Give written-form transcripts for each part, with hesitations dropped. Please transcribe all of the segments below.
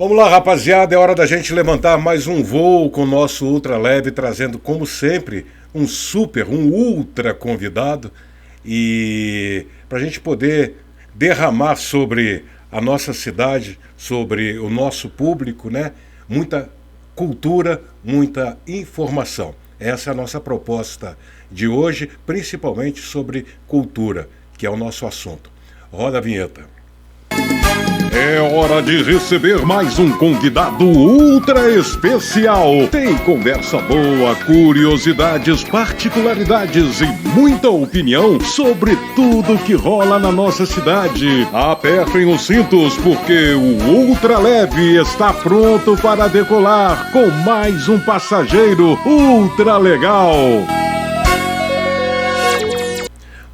Vamos lá, rapaziada, é hora da gente levantar mais um voo com o nosso Ultra Leve, trazendo, como sempre, um ultra convidado. E para a gente poder derramar sobre a nossa cidade, sobre o nosso público, né? Muita cultura, muita informação. Essa é a nossa proposta de hoje, principalmente sobre cultura, que é o nosso assunto. Roda a vinheta. É hora de receber mais um convidado ultra especial. Tem conversa boa, curiosidades, particularidades e muita opinião sobre tudo que rola na nossa cidade. Apertem os cintos porque o Ultra Leve está pronto para decolar com mais um passageiro ultra legal.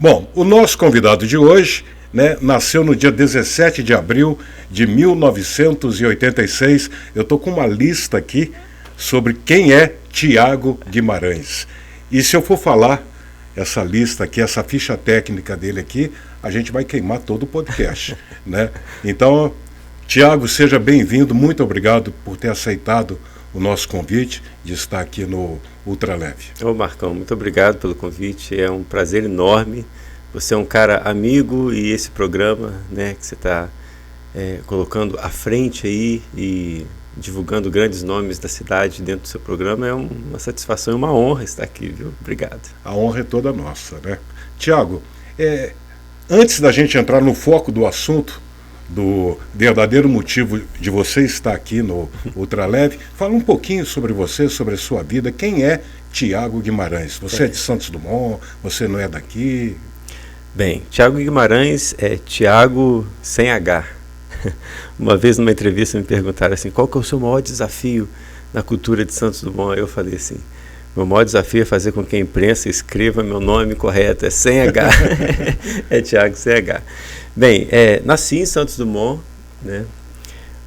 Bom, o nosso convidado de hoje, né, nasceu no dia 17 de abril de 1986. Eu estou com uma lista aqui sobre quem é Tiago Guimarães. E se eu for falar essa lista aqui, essa ficha técnica dele aqui, a gente vai queimar todo o podcast, né? Então, Tiago, seja bem-vindo. Muito obrigado por ter aceitado o nosso convite de estar aqui no Ultra Leve. Ô Marcão, muito obrigado pelo convite. É um prazer enorme. Você é um cara amigo e esse programa, né, que você está colocando à frente aí e divulgando grandes nomes da cidade dentro do seu programa é uma satisfação e uma honra estar aqui, viu? Obrigado. A honra é toda nossa, né? Tiago, antes da gente entrar no foco do assunto, do verdadeiro motivo de você estar aqui no Ultra Leve, fala um pouquinho sobre você, sobre a sua vida. Quem é Tiago Guimarães? Você é de Santos Dumont? Você não é daqui? Bem, Tiago Guimarães é Tiago sem H. Uma vez numa entrevista me perguntaram assim, qual que é o seu maior desafio na cultura de Santos Dumont? Eu falei assim, meu maior desafio é fazer com que a imprensa escreva meu nome correto, é sem H. É Tiago sem H. Bem, nasci em Santos Dumont, né?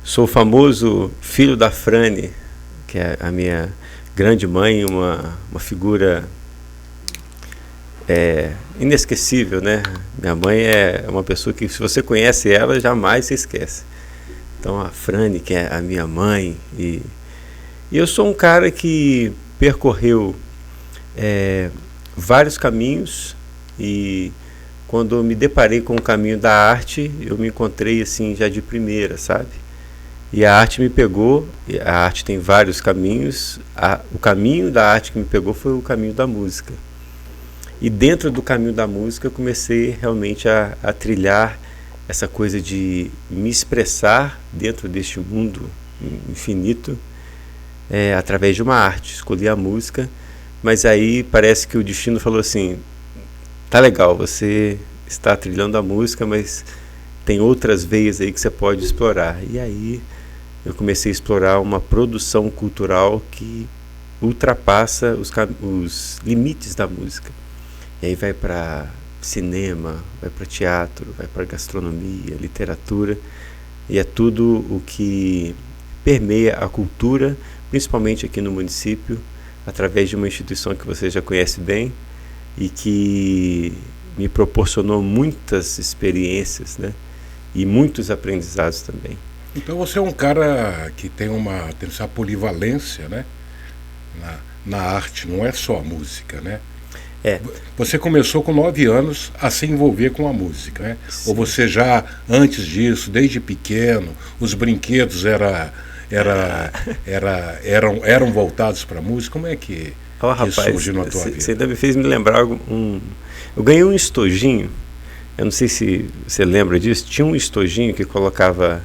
Sou o famoso filho da Frane, que é a minha grande mãe, uma figura inesquecível, né? Minha mãe é uma pessoa que, se você conhece ela, jamais se esquece. Então, a Frane, que é a minha mãe, e eu sou um cara que percorreu vários caminhos, e quando eu me deparei com o caminho da arte, eu me encontrei assim já de primeira, sabe? E a arte me pegou, a arte tem vários caminhos, o caminho da arte que me pegou foi o caminho da música. E dentro do caminho da música eu comecei realmente a trilhar essa coisa de me expressar dentro deste mundo infinito através de uma arte. Escolhi a música, mas aí parece que o destino falou assim, tá legal, você está trilhando a música, mas tem outras veias aí que você pode explorar. E aí eu comecei a explorar uma produção cultural que ultrapassa os limites da música. E aí vai para cinema, vai para teatro, vai para gastronomia, literatura, e é tudo o que permeia a cultura, principalmente aqui no município, através de uma instituição que você já conhece bem e que me proporcionou muitas experiências, né? E muitos aprendizados também. Então você é um cara que tem essa polivalência, né? Na arte, não é só a música, né? Você começou com 9 anos a se envolver com a música, né? Sim. Ou você já, antes disso, desde pequeno, os brinquedos eram voltados para a música? Como é que isso surgiu na tua vida? Você ainda me fez me lembrar eu ganhei um estojinho, eu não sei se você lembra disso, tinha um estojinho que colocava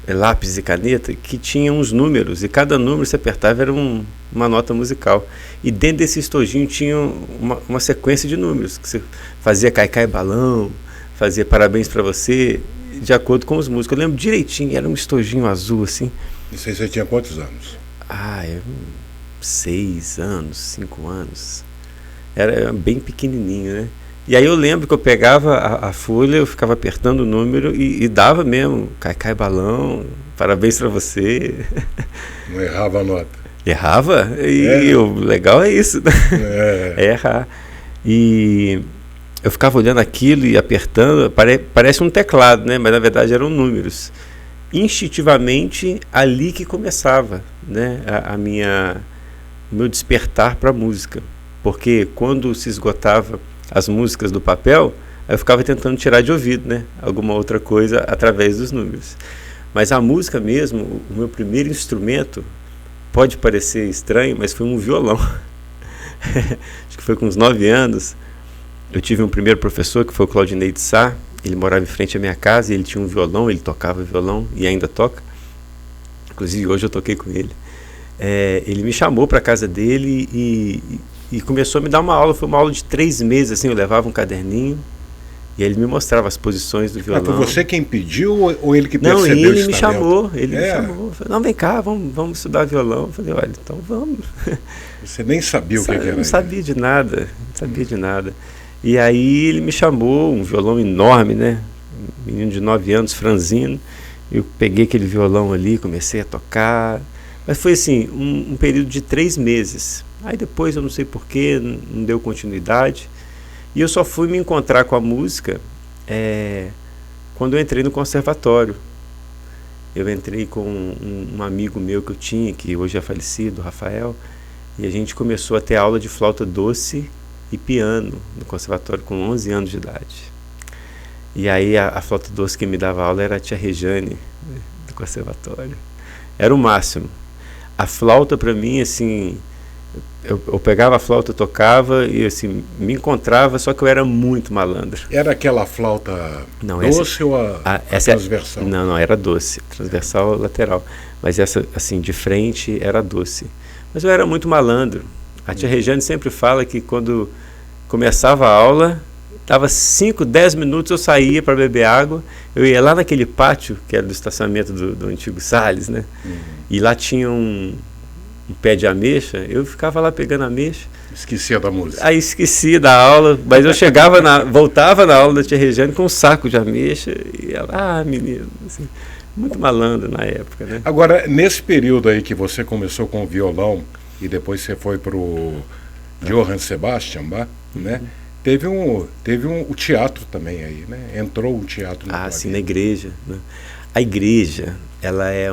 lápis e caneta, que tinha uns números, e cada número você apertava era uma nota musical, e dentro desse estojinho tinha uma sequência de números, que você fazia Cai Cai Balão, fazia Parabéns Pra Você, de acordo com os músicos. Eu lembro direitinho, era um estojinho azul assim. Isso aí você tinha quantos anos? 6 anos, 5 anos, era bem pequenininho, né? E aí eu lembro que eu pegava a folha, eu ficava apertando o número e dava mesmo, Cai Cai Balão, Parabéns Pra Você. Não errava a nota? Errava, e o legal é isso, é errar. E eu ficava olhando aquilo e apertando, parece um teclado, né? Mas na verdade eram números. instintivamente ali que começava, né, o meu despertar para a música, porque quando se esgotava as músicas do papel, eu ficava tentando tirar de ouvido, né, alguma outra coisa através dos números. Mas a música mesmo, o meu primeiro instrumento, pode parecer estranho, mas foi um violão. Acho que foi com uns 9 anos. Eu tive um primeiro professor, que foi o Claudinei de Sá. Ele morava em frente à minha casa e ele tinha um violão, ele tocava violão e ainda toca. Inclusive hoje eu toquei com ele. Ele me chamou para a casa dele e começou a me dar uma aula. Foi uma aula de 3 meses, assim, eu levava um caderninho e ele me mostrava as posições do violão. Foi você quem pediu ou ele que percebeu? Não, ele me talento? chamou. Ele me chamou. Falei, não, vem cá, vamos estudar violão. Eu falei, olha, então vamos. Você nem sabia o que era? Não sabia de nada, E aí ele me chamou, um violão enorme, né? Um menino de 9 anos, franzino. Eu peguei aquele violão ali, comecei a tocar. Mas foi assim, um período de 3 meses. Aí depois, eu não sei porquê, não deu continuidade. E eu só fui me encontrar com a música quando eu entrei no conservatório. Eu entrei com um amigo meu que eu tinha, que hoje é falecido, Rafael, e a gente começou a ter aula de flauta doce e piano no conservatório com 11 anos de idade. E aí a flauta doce que me dava aula era a tia Rejane, né, do conservatório. Era o máximo. A flauta para mim, assim, eu pegava a flauta, tocava e assim, me encontrava, só que eu era muito malandro. Era aquela flauta doce ou a transversal? Não, era doce, transversal lateral. Mas essa, assim, de frente era doce. Mas eu era muito malandro. A tia Regiane sempre fala que quando começava a aula, dava 5, 10 minutos, eu saía para beber água, eu ia lá naquele pátio, que era do estacionamento do antigo Salles, né? E lá tinha um pé de ameixa, eu ficava lá pegando ameixa. Esquecia da música. Aí esquecia da aula, mas eu voltava na aula da tia Regiane com um saco de ameixa, e ela, menino, assim, muito malandro na época, né? Agora, nesse período aí que você começou com o violão, e depois você foi para o Johann Sebastian Bach, né? Teve o teatro também aí, né? Entrou o teatro na tua sim, vida. na igreja, né? A igreja, ela é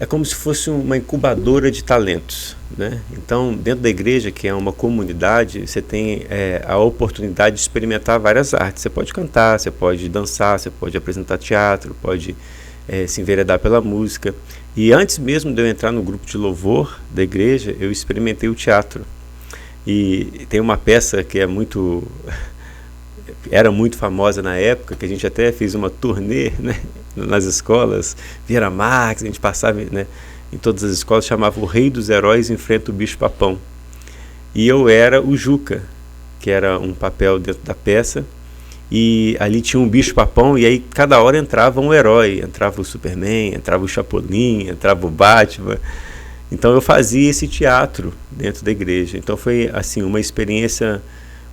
como se fosse uma incubadora de talentos, né? Então, dentro da igreja, que é uma comunidade, você tem a oportunidade de experimentar várias artes. Você pode cantar, você pode dançar, você pode apresentar teatro, pode se enveredar pela música. E antes mesmo de eu entrar no grupo de louvor da igreja, eu experimentei o teatro. E tem uma peça que era muito famosa na época, que a gente até fez uma turnê, né, nas escolas, Vieira Marques, a gente passava, né, em todas as escolas, chamava O Rei dos Heróis Enfrenta o Bicho Papão. E eu era o Juca, que era um papel dentro da peça, e ali tinha um bicho papão, e aí cada hora entrava um herói, entrava o Superman, entrava o Chapolin, entrava o Batman. Então eu fazia esse teatro dentro da igreja. Então foi assim uma experiência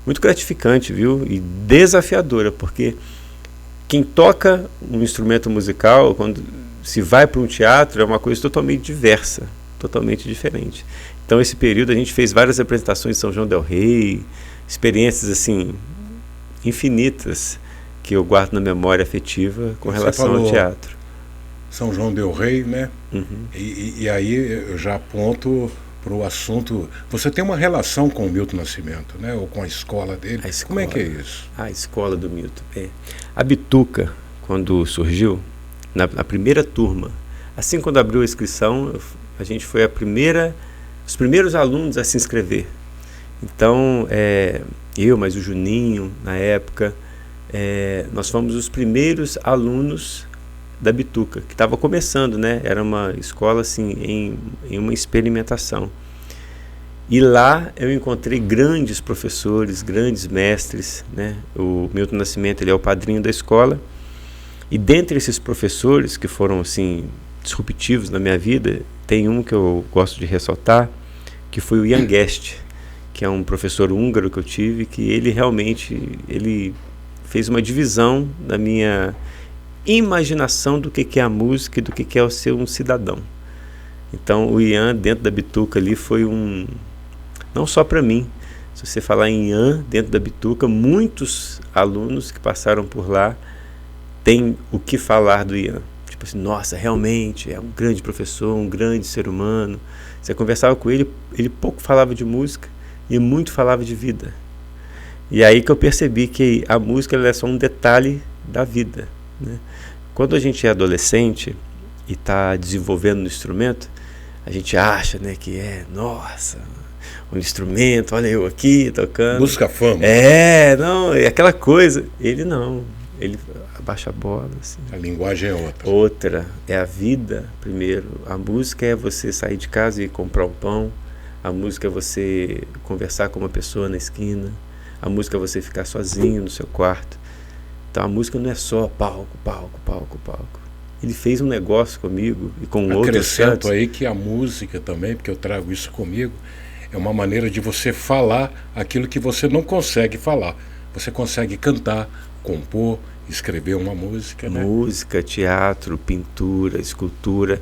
muito gratificante, viu? E desafiadora, porque quem toca um instrumento musical, quando se vai para um teatro, é uma coisa totalmente diversa, totalmente diferente. Então esse período a gente fez várias apresentações em São João del Rei, experiências assim infinitas que eu guardo na memória afetiva com relação ao teatro. São João del Rei, né? Uhum. E aí eu já aponto para o assunto. Você tem uma relação com o Milton Nascimento, né? Ou com a escola dele? Como é que é isso? A escola do Milton. A Bituca, quando surgiu, na primeira turma, assim quando abriu a inscrição, a gente foi os primeiros alunos a se inscrever. Então, mas o Juninho, na época, nós fomos os primeiros alunos da Bituca, que estava começando, né? Era uma escola assim, em uma experimentação. E lá eu encontrei grandes professores, grandes mestres, né? O Milton Nascimento, ele é o padrinho da escola. E dentre esses professores que foram assim disruptivos na minha vida, tem um que eu gosto de ressaltar, que foi o Jan Guest, que é um professor húngaro que eu tive, que ele fez uma divisão da minha imaginação do que é a música e do que é ser um cidadão. Então o Ian dentro da Bituca ali foi não só para mim, se você falar em Ian dentro da Bituca, muitos alunos que passaram por lá tem o que falar do Ian. Tipo assim, nossa, realmente é um grande professor, um grande ser humano. Você conversava com ele, ele pouco falava de música e muito falava de vida. E aí que eu percebi que a música ela é só um detalhe da vida, né? Quando a gente é adolescente e está desenvolvendo no instrumento, a gente acha, né, que nossa, um instrumento, olha eu aqui tocando. Busca fama. Não, é aquela coisa. Ele não, ele abaixa a bola. Assim. A linguagem é outra. Outra, é a vida primeiro. A música é você sair de casa e comprar um pão. A música é você conversar com uma pessoa na esquina. A música é você ficar sozinho no seu quarto. Então a música não é só palco. Ele fez um negócio comigo e com outros. Acrescento aí que a música também, porque eu trago isso comigo, é uma maneira de você falar aquilo que você não consegue falar. Você consegue cantar, compor, escrever uma música, né? Música, teatro, pintura, escultura.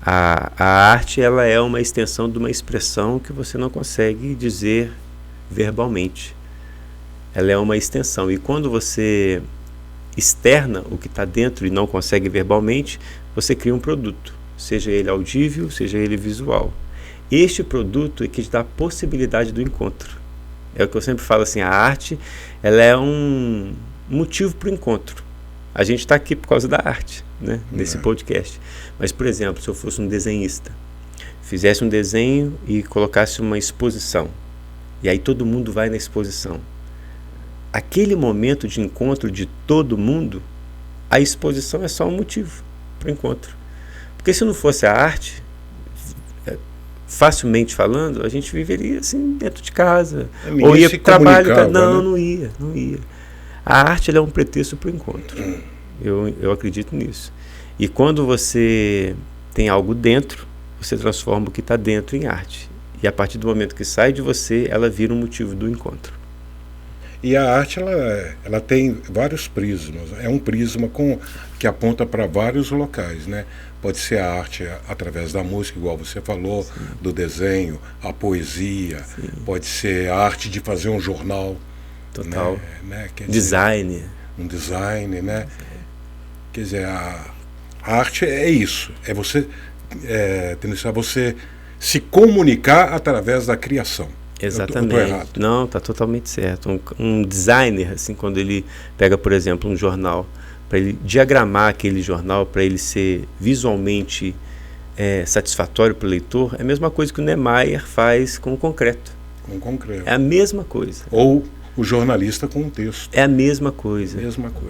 A arte ela é uma extensão de uma expressão que você não consegue dizer verbalmente. Ela é uma extensão. E quando você externa o que está dentro e não consegue verbalmente, você cria um produto, seja ele audível, seja ele visual. Este produto é que te dá a possibilidade do encontro. É o que eu sempre falo assim, a arte ela é um motivo para o encontro. A gente está aqui por causa da arte, né, nesse podcast. Mas, por exemplo, se eu fosse um desenhista, fizesse um desenho e colocasse uma exposição, e aí todo mundo vai na exposição. Aquele momento de encontro de todo mundo, a exposição é só um motivo para o encontro. Porque se não fosse a arte, facilmente falando, a gente viveria assim dentro de casa, ou ia para o trabalho. Não ia. A arte ela é um pretexto para o encontro. Eu acredito nisso. E quando você tem algo dentro, você transforma o que está dentro em arte. E a partir do momento que sai de você, ela vira um motivo do encontro. E a arte ela tem vários prismas. É um prisma que aponta para vários locais, né? Pode ser a arte através da música, igual você falou, sim, do desenho, a poesia. Sim. Pode ser a arte de fazer um jornal. Total. Né? Design. Dizer, um design, né? Quer dizer, a arte é isso. É você se comunicar através da criação. Exatamente. Eu tô errado. Não, está totalmente certo. Um designer, assim, quando ele pega, por exemplo, um jornal, para ele diagramar aquele jornal, para ele ser visualmente satisfatório para o leitor, é a mesma coisa que o Niemeyer faz com o concreto. Com o concreto. É a mesma coisa. Ou o jornalista com um texto. É a mesma coisa.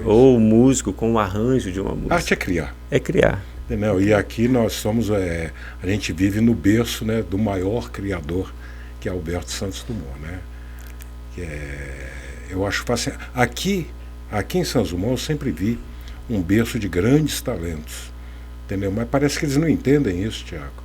Ou o músico com o arranjo de uma música. Arte é criar. É criar. Entendeu? E aqui nós somos, a gente vive no berço, né, do maior criador, que é Alberto Santos Dumont, né? Eu acho fascinante. Aqui em Santos Dumont eu sempre vi um berço de grandes talentos, entendeu? Mas parece que eles não entendem isso, Tiago.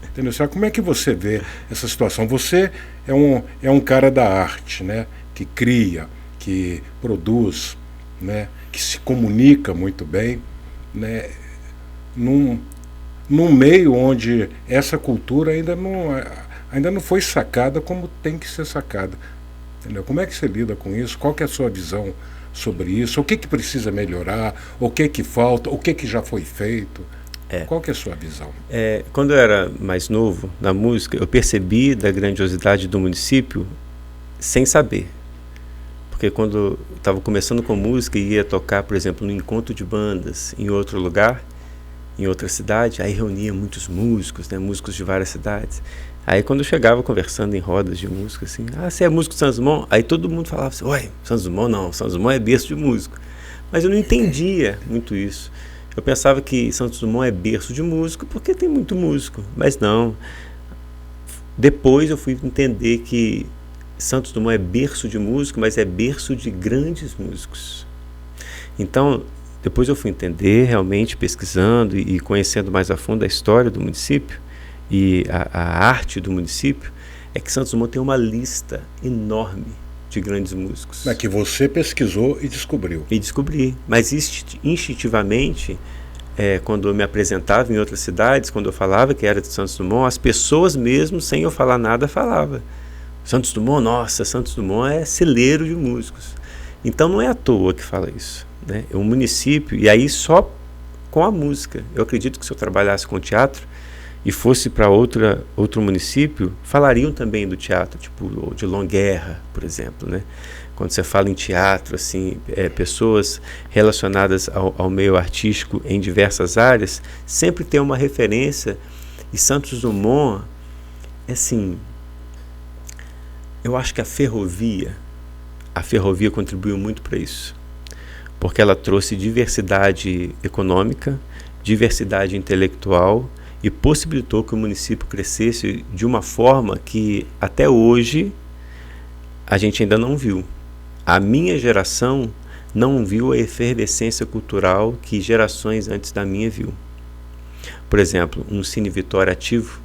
Entendeu? Sabe como é que você vê essa situação? Você é um cara da arte, né? Que cria, que produz, né? Que se comunica muito bem, né? Num meio onde essa cultura ainda não foi sacada como tem que ser sacada. Entendeu? Como é que você lida com isso? Qual que é a sua visão sobre isso? O que precisa melhorar? O que falta? O que já foi feito? Qual que é a sua visão? Quando eu era mais novo na música, eu percebi da grandiosidade do município sem saber. Porque quando eu estava começando com música e ia tocar, por exemplo, no encontro de bandas em outro lugar, em outra cidade, aí reunia muitos músicos, né, músicos de várias cidades. Aí quando eu chegava conversando em rodas de música, assim, você é músico de Santos Dumont? Aí todo mundo falava assim, ué, Santos Dumont não, Santos Dumont é berço de músico. Mas eu não entendia muito isso. Eu pensava que Santos Dumont é berço de músico porque tem muito músico, mas não. Depois eu fui entender que Santos Dumont é berço de músico, mas é berço de grandes músicos. Então, depois eu fui entender, realmente pesquisando e conhecendo mais a fundo a história do município e a arte do município, é que Santos Dumont tem uma lista enorme de grandes músicos. Mas que você pesquisou e descobriu. E descobri, mas instintivamente, quando eu me apresentava em outras cidades, quando eu falava que era de Santos Dumont, as pessoas mesmo, sem eu falar nada, falavam. Santos Dumont, nossa, Santos Dumont é celeiro de músicos. Então não é à toa que fala isso, né? É um município, e aí só com a música. Eu acredito que se eu trabalhasse com teatro e fosse para outro município, falariam também do teatro, tipo de Longuerra, por exemplo, né? Quando você fala em teatro, assim, pessoas relacionadas ao meio artístico em diversas áreas, sempre tem uma referência. E Santos Dumont, assim, eu acho que a ferrovia contribuiu muito para isso, porque ela trouxe diversidade econômica, diversidade intelectual e possibilitou que o município crescesse de uma forma que até hoje a gente ainda não viu. A minha geração não viu a efervescência cultural que gerações antes da minha viu. Por exemplo, um Cine Vitória ativo,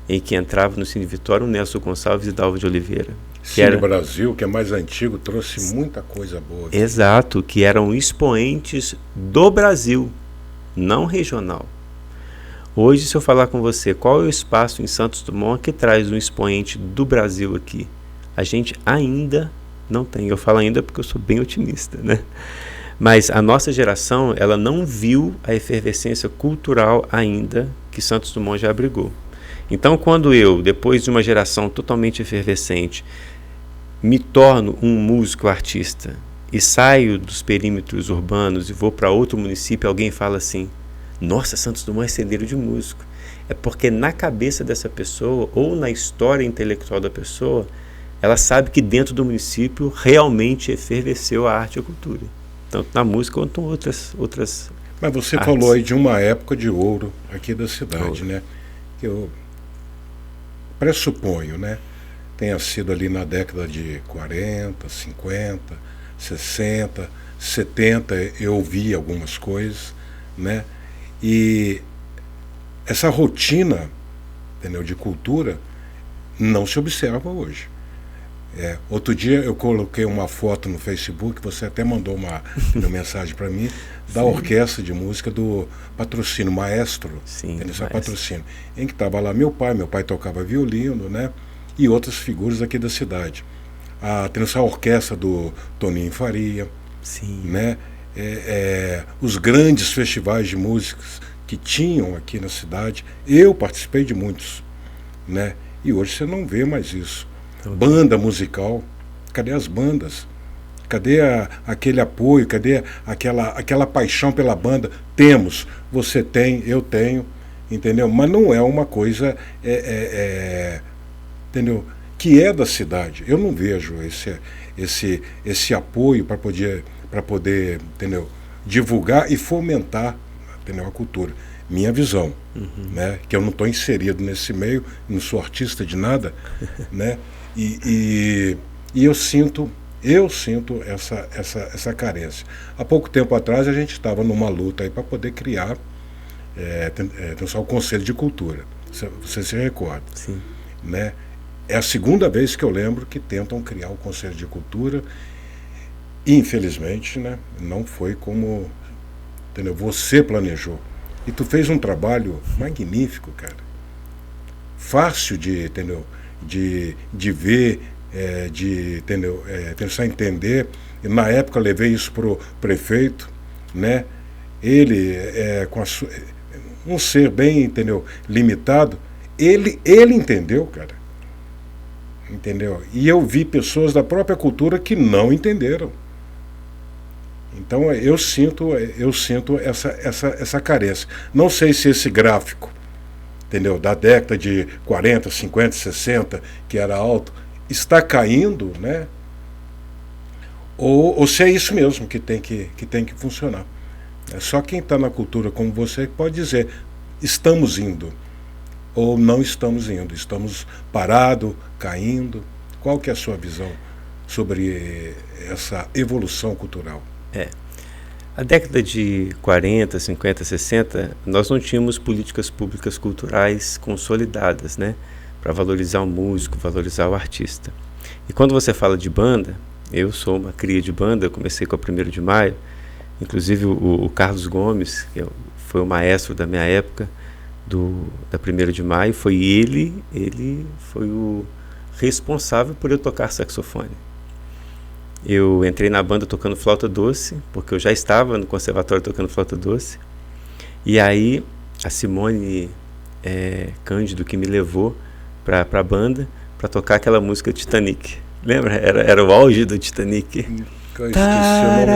em que entrava no Cine Vitória o Nelson Gonçalves e Dalva de Oliveira. Cine Brasil, que é mais antigo, trouxe muita coisa boa. Exato, que eram expoentes do Brasil, não regional. Hoje, se eu falar com você, qual é o espaço em Santos Dumont que traz um expoente do Brasil aqui? A gente ainda não tem. Eu falo ainda porque eu sou bem otimista, né? Mas a nossa geração, ela não viu a efervescência cultural ainda que Santos Dumont já abrigou. Então, quando eu, depois de uma geração totalmente efervescente, me torno um músico artista e saio dos perímetros urbanos e vou para outro município, alguém fala assim: nossa, Santos Dumont é celeiro de músico. É porque na cabeça dessa pessoa, ou na história intelectual da pessoa, ela sabe que dentro do município realmente efervesceu a arte e a cultura. Tanto na música quanto em outras Mas você artes. falou aí de uma época de ouro aqui da cidade, né? Que eu pressuponho, né? Tenha sido ali na década de 40, 50, 60, 70, eu vi algumas coisas, né? E essa rotina, entendeu, de cultura não se observa hoje. Outro dia eu coloquei uma foto no Facebook, você até mandou uma mensagem para mim, da orquestra de música do Patrocínio, Maestro, Maestro. Patrocínio, em que estava lá meu pai tocava violino, né? E outras figuras aqui da cidade. Tem essa orquestra do Toninho Faria, né? Os grandes festivais de músicas que tinham aqui na cidade, eu participei de muitos, né? E hoje você não vê mais isso. Banda musical, cadê as bandas? Cadê aquele apoio? Cadê aquela paixão pela banda? Temos, você tem, eu tenho, entendeu? Mas não é uma coisa, entendeu? Que é da cidade. Eu não vejo esse apoio para poder, entendeu? Divulgar e fomentar, entendeu? A cultura. Minha visão, né? Que eu não estou inserido nesse meio, não sou artista de nada, né? E eu sinto essa carência. Há pouco tempo atrás a gente estava numa luta aí para poder criar o Conselho de Cultura. Você se recorda? Sim. Né? É a segunda vez que eu lembro que tentam criar o Conselho de Cultura. Infelizmente, né, não foi como, entendeu, você planejou. E tu fez um trabalho magnífico, cara. Fácil de, entendeu, de ver, entendeu, tentar entender. E na época eu levei isso pro prefeito, né? Ele com um ser bem, entendeu, limitado, ele entendeu, cara. Entendeu? E eu vi pessoas da própria cultura que não entenderam. Então eu sinto essa carência. Não sei se esse gráfico, entendeu, da década de 40, 50, 60, que era alto, está caindo, né? Ou se é isso mesmo que tem que funcionar. É só quem está na cultura como você que pode dizer: estamos indo ou não estamos indo, estamos parados, caindo. Qual que é a sua visão sobre essa evolução cultural? A década de 40, 50, 60, nós não tínhamos políticas públicas culturais consolidadas, né? Para valorizar o músico, valorizar o artista. E quando você fala de banda, eu sou uma cria de banda, eu comecei com a 1º de Maio, inclusive o Carlos Gomes, que foi o maestro da minha época, da 1º de Maio, foi ele foi o responsável por eu tocar saxofone. eu entrei na banda tocando flauta doce, porque eu já estava no conservatório tocando flauta doce. E aí a Simone Cândido que me levou para a banda para tocar aquela música Titanic. Lembra? Era o auge do Titanic. Eu esqueci o nome da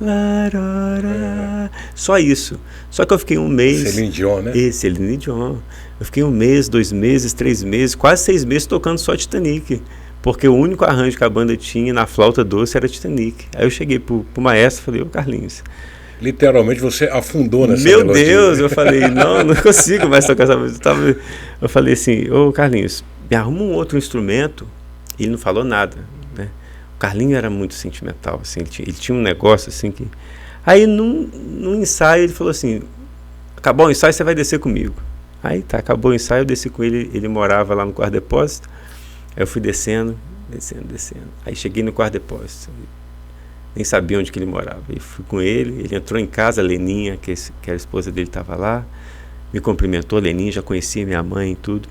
música. Só isso. Só que eu fiquei um mês. Celine Dion, né? Celine Dion. Eu fiquei 1 mês, 2 meses, 3 meses, quase 6 meses tocando só Titanic. Porque o único arranjo que a banda tinha na flauta doce era Titanic. Aí eu cheguei pro maestro e falei, ô Carlinhos. Literalmente você afundou nessa Meu melodia. Deus, eu falei, não consigo mais tocar essa música. Eu falei assim, ô Carlinhos, me arruma um outro instrumento. E ele não falou nada, né? O Carlinhos era muito sentimental, assim, ele tinha um negócio assim que... Aí num ensaio ele falou assim, acabou o ensaio, você vai descer comigo. Aí tá, acabou o ensaio, eu desci com ele, ele morava lá no quarto depósito. Aí eu fui descendo. Aí cheguei no quarto depósito, nem sabia onde que ele morava. E fui com ele entrou em casa, a Leninha, que era a esposa dele, estava lá, me cumprimentou, a Leninha já conhecia minha mãe e tudo.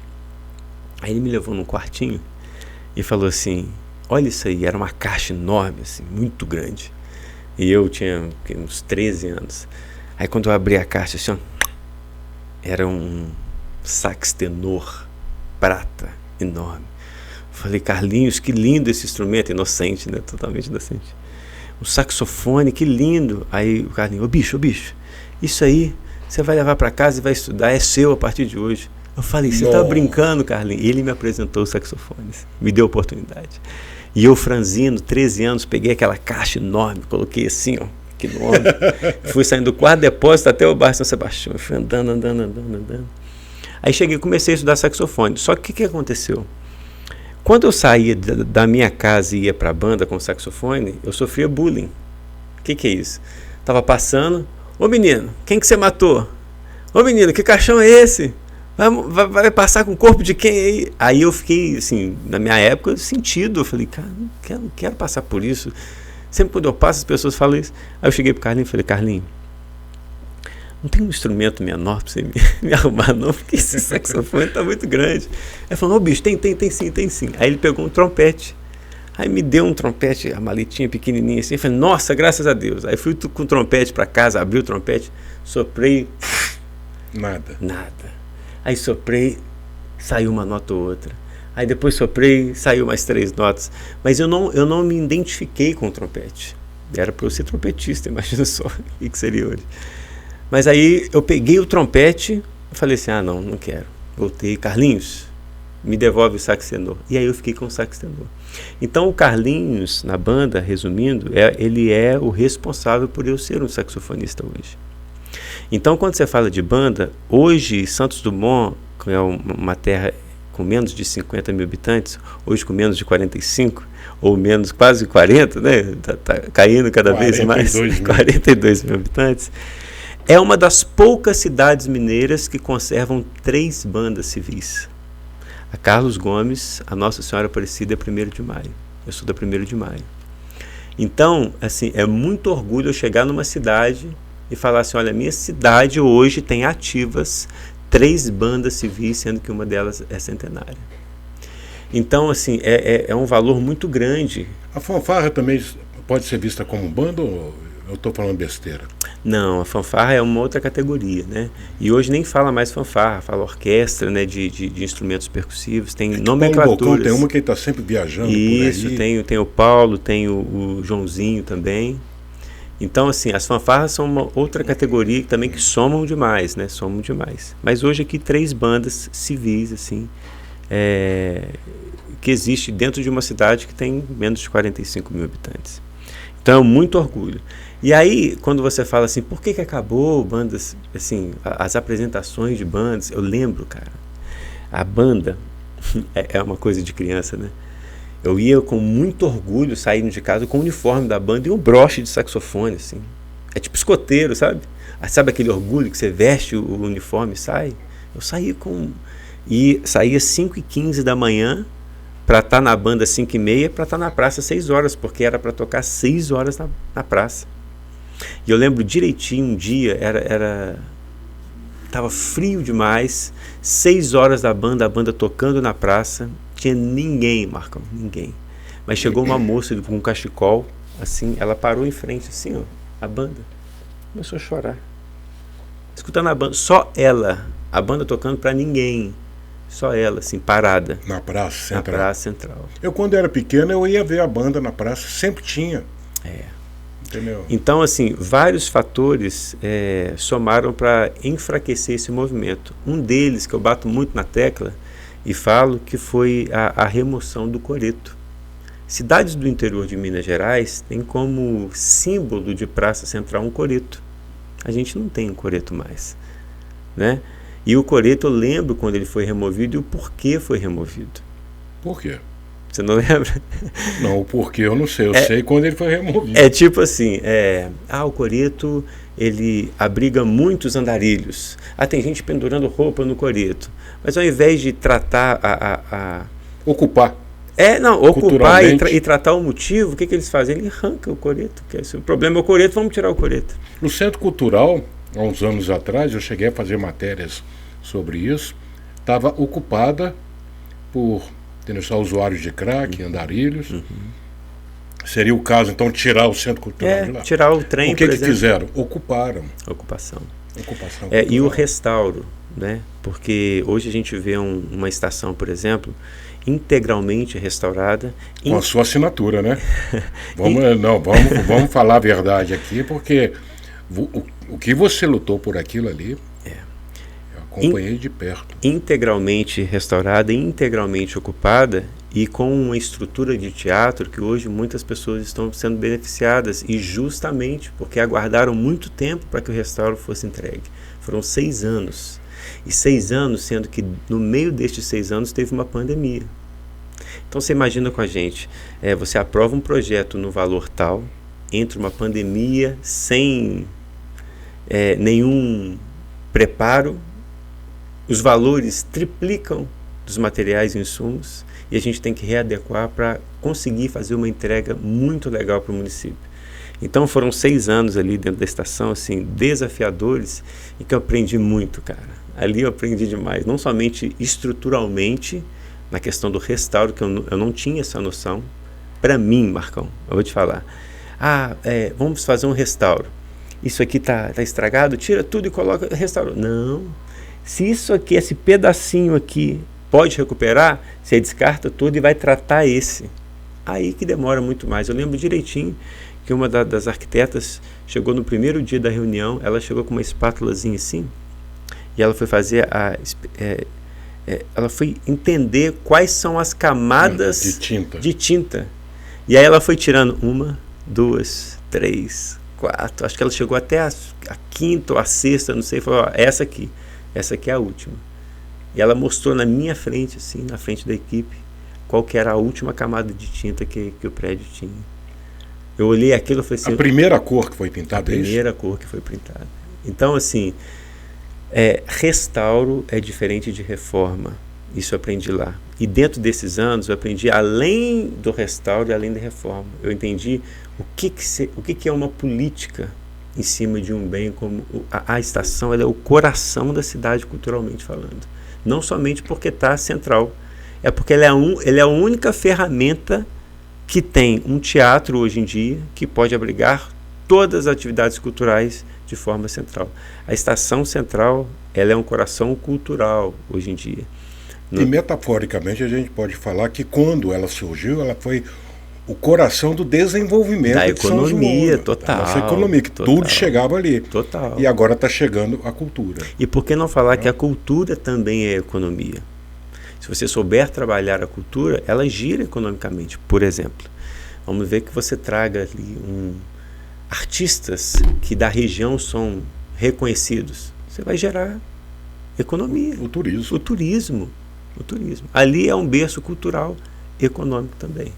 Aí ele me levou num quartinho e falou assim, olha isso aí, era uma caixa enorme, assim, muito grande. E eu tinha uns 13 anos. Aí quando eu abri a caixa, assim, ó, era um sax tenor prata enorme. Falei, Carlinhos, que lindo esse instrumento, inocente, né? Totalmente inocente. O saxofone, que lindo. Aí o Carlinhos, ô bicho, isso aí você vai levar para casa e vai estudar, é seu a partir de hoje. Eu falei, você tá brincando, Carlinhos? E ele me apresentou os saxofones, me deu a oportunidade. E eu, franzino, 13 anos, peguei aquela caixa enorme, coloquei assim, ó, que enorme. Fui saindo do quarto depósito até o bairro São Sebastião. Fui andando. Aí cheguei, comecei a estudar saxofone. Só que o que aconteceu? Quando eu saía da minha casa e ia para a banda com saxofone, eu sofria bullying. O que é isso? Tava passando, ô menino, quem que você matou? Ô menino, que caixão é esse? Vai passar com o corpo de quem aí? Aí eu fiquei, assim, na minha época, sentido. Eu falei, cara, não quero passar por isso. Sempre quando eu passo, as pessoas falam isso. Aí eu cheguei pro Carlinhos e falei, Carlinhos, não tem um instrumento menor pra você me arrumar não, porque esse saxofone tá muito grande. Aí falou, ô bicho, tem sim. Aí ele pegou um trompete. Aí me deu um trompete, a maletinha pequenininha assim. Eu falei, nossa, graças a Deus. Aí fui com o trompete pra casa, abri o trompete, soprei. Nada. Aí soprei, saiu uma nota ou outra. Aí depois soprei, saiu mais 3 notas. Mas eu não me identifiquei com o trompete. Era para eu ser trompetista, imagina só o que seria hoje. Mas aí eu peguei o trompete e falei assim, não quero. Voltei, Carlinhos, me devolve o sax tenor. E aí eu fiquei com o sax tenor. Então o Carlinhos, na banda, resumindo, ele é o responsável por eu ser um saxofonista hoje. Então quando você fala de banda, hoje Santos Dumont, que é uma terra com menos de 50 mil habitantes, hoje com menos de 45, ou menos, quase 40, né? Tá caindo cada vez mais, 42 mil habitantes. É uma das poucas cidades mineiras que conservam 3 bandas civis. A Carlos Gomes, a Nossa Senhora Aparecida é 1º de maio. Eu sou da 1º de maio. Então, assim, é muito orgulho eu chegar numa cidade e falar assim, olha, minha cidade hoje tem ativas 3 bandas civis, sendo que uma delas é centenária. Então, assim, é um valor muito grande. A fanfarra também pode ser vista como banda ou eu estou falando besteira? Não, a fanfarra é uma outra categoria, né? E hoje nem fala mais fanfarra, fala orquestra, né? De instrumentos percussivos, tem nomenclaturas. Tem uma que está sempre viajando isso, por aí. Tem o Paulo, tem o Joãozinho também. Então, assim, as fanfarras são uma outra categoria também que somam demais, né? Somam demais. Mas hoje aqui 3 bandas civis, assim, que existe dentro de uma cidade que tem menos de 45 mil habitantes. Então é muito orgulho. E aí, quando você fala assim, por que acabou bandas, assim, as apresentações de bandas, eu lembro, cara, a banda é uma coisa de criança, né? Eu ia com muito orgulho saindo de casa com o uniforme da banda e um broche de saxofone, assim. É tipo escoteiro, sabe? Sabe aquele orgulho que você veste o uniforme e sai? Eu saía saía 5h15 da manhã para estar na banda 5h30, para estar na praça 6 horas, porque era para tocar 6 horas na praça. E eu lembro direitinho, um dia, tava frio demais, 6 horas a banda tocando na praça, tinha ninguém, Marcão, ninguém. Mas chegou uma moça com um cachecol, assim, ela parou em frente, assim, ó, a banda. Começou a chorar. Escutando a banda, só ela, a banda tocando para ninguém. Só ela, assim, parada. Na Praça Central. Na Praça Central. Eu, quando era pequeno, eu ia ver a banda na praça, sempre tinha. É. Entendeu? Então, assim, vários fatores somaram para enfraquecer esse movimento. Um deles, que eu bato muito na tecla e falo, que foi a remoção do coreto. Cidades do interior de Minas Gerais têm como símbolo de Praça Central um coreto. A gente não tem um coreto mais, né? E o coreto, eu lembro quando ele foi removido e o porquê foi removido. Por quê? Você não lembra? Não, o porquê eu não sei. Eu sei quando ele foi removido. É tipo assim, o coreto, ele abriga muitos andarilhos. Tem gente pendurando roupa no coreto. Mas ao invés de tratar Ocupar. Ocupar e tratar o motivo, o que eles fazem? Ele arranca o coreto. O problema é o coreto, vamos tirar o coreto. No Centro Cultural, há uns anos atrás, eu cheguei a fazer matérias sobre isso, estava ocupada por só usuários de crack, andarilhos. Seria o caso, então, tirar o Centro Cultural de lá. Tirar o trem, o que fizeram? Ocuparam. Ocupação. E o restauro, né? Porque hoje a gente vê uma estação, por exemplo, integralmente restaurada. Com a sua assinatura, né? Vamos falar a verdade aqui, porque o que você lutou por aquilo ali, eu acompanhei de perto. Integralmente restaurada, integralmente ocupada e com uma estrutura de teatro que hoje muitas pessoas estão sendo beneficiadas, e justamente porque aguardaram muito tempo para que o restauro fosse entregue. Foram 6 anos. E 6 anos, sendo que no meio destes 6 anos teve uma pandemia. Então você imagina com a gente, você aprova um projeto no valor tal, entre uma pandemia, sem nenhum preparo, os valores triplicam dos materiais e insumos, e a gente tem que readequar para conseguir fazer uma entrega muito legal para o município. Então foram 6 anos ali dentro da estação, assim, desafiadores, e que eu aprendi muito, cara. Ali eu aprendi demais, não somente estruturalmente, na questão do restauro, que eu não tinha essa noção. Para mim, Marcão, eu vou te falar, vamos fazer um restauro. Isso aqui tá estragado, tira tudo e coloca, restaura. Não, se isso aqui, esse pedacinho aqui, pode recuperar, você descarta tudo e vai tratar esse. Aí que demora muito mais. Eu lembro direitinho que uma das arquitetas chegou no primeiro dia da reunião, ela chegou com uma espátulazinha assim, e ela foi fazer ela foi entender quais são as camadas de tinta. E aí ela foi tirando 1, 2, 3, 4. Acho que ela chegou até a 5ª ou a 6ª, não sei. Falou, essa aqui é a última. E ela mostrou na minha frente, assim, na frente da equipe, qual que era a última camada de tinta que o prédio tinha. Eu olhei aquilo e falei assim... A primeira cor que foi pintada, A primeira cor que foi pintada. Então, assim... restauro é diferente de reforma. Isso eu aprendi lá. E dentro desses anos eu aprendi, além do restauro e além da reforma, eu entendi o que é uma política em cima de um bem como a estação. Ela é o coração da cidade, culturalmente falando. Não somente porque está central, é porque ela é a única ferramenta que tem um teatro hoje em dia que pode abrigar todas as atividades culturais de forma central. A estação central, ela é um coração cultural hoje em dia. E metaforicamente a gente pode falar que quando ela surgiu, ela foi o coração do desenvolvimento da de São economia, João, total. Da nossa economia, que tudo chegava ali. Total. E agora está chegando a cultura. E por que não falar que a cultura também é economia? Se você souber trabalhar a cultura, ela gira economicamente. Por exemplo, vamos ver que você traga ali artistas que da região são reconhecidos. Você vai gerar economia. O turismo. O turismo. Ali é um berço cultural, econômico também.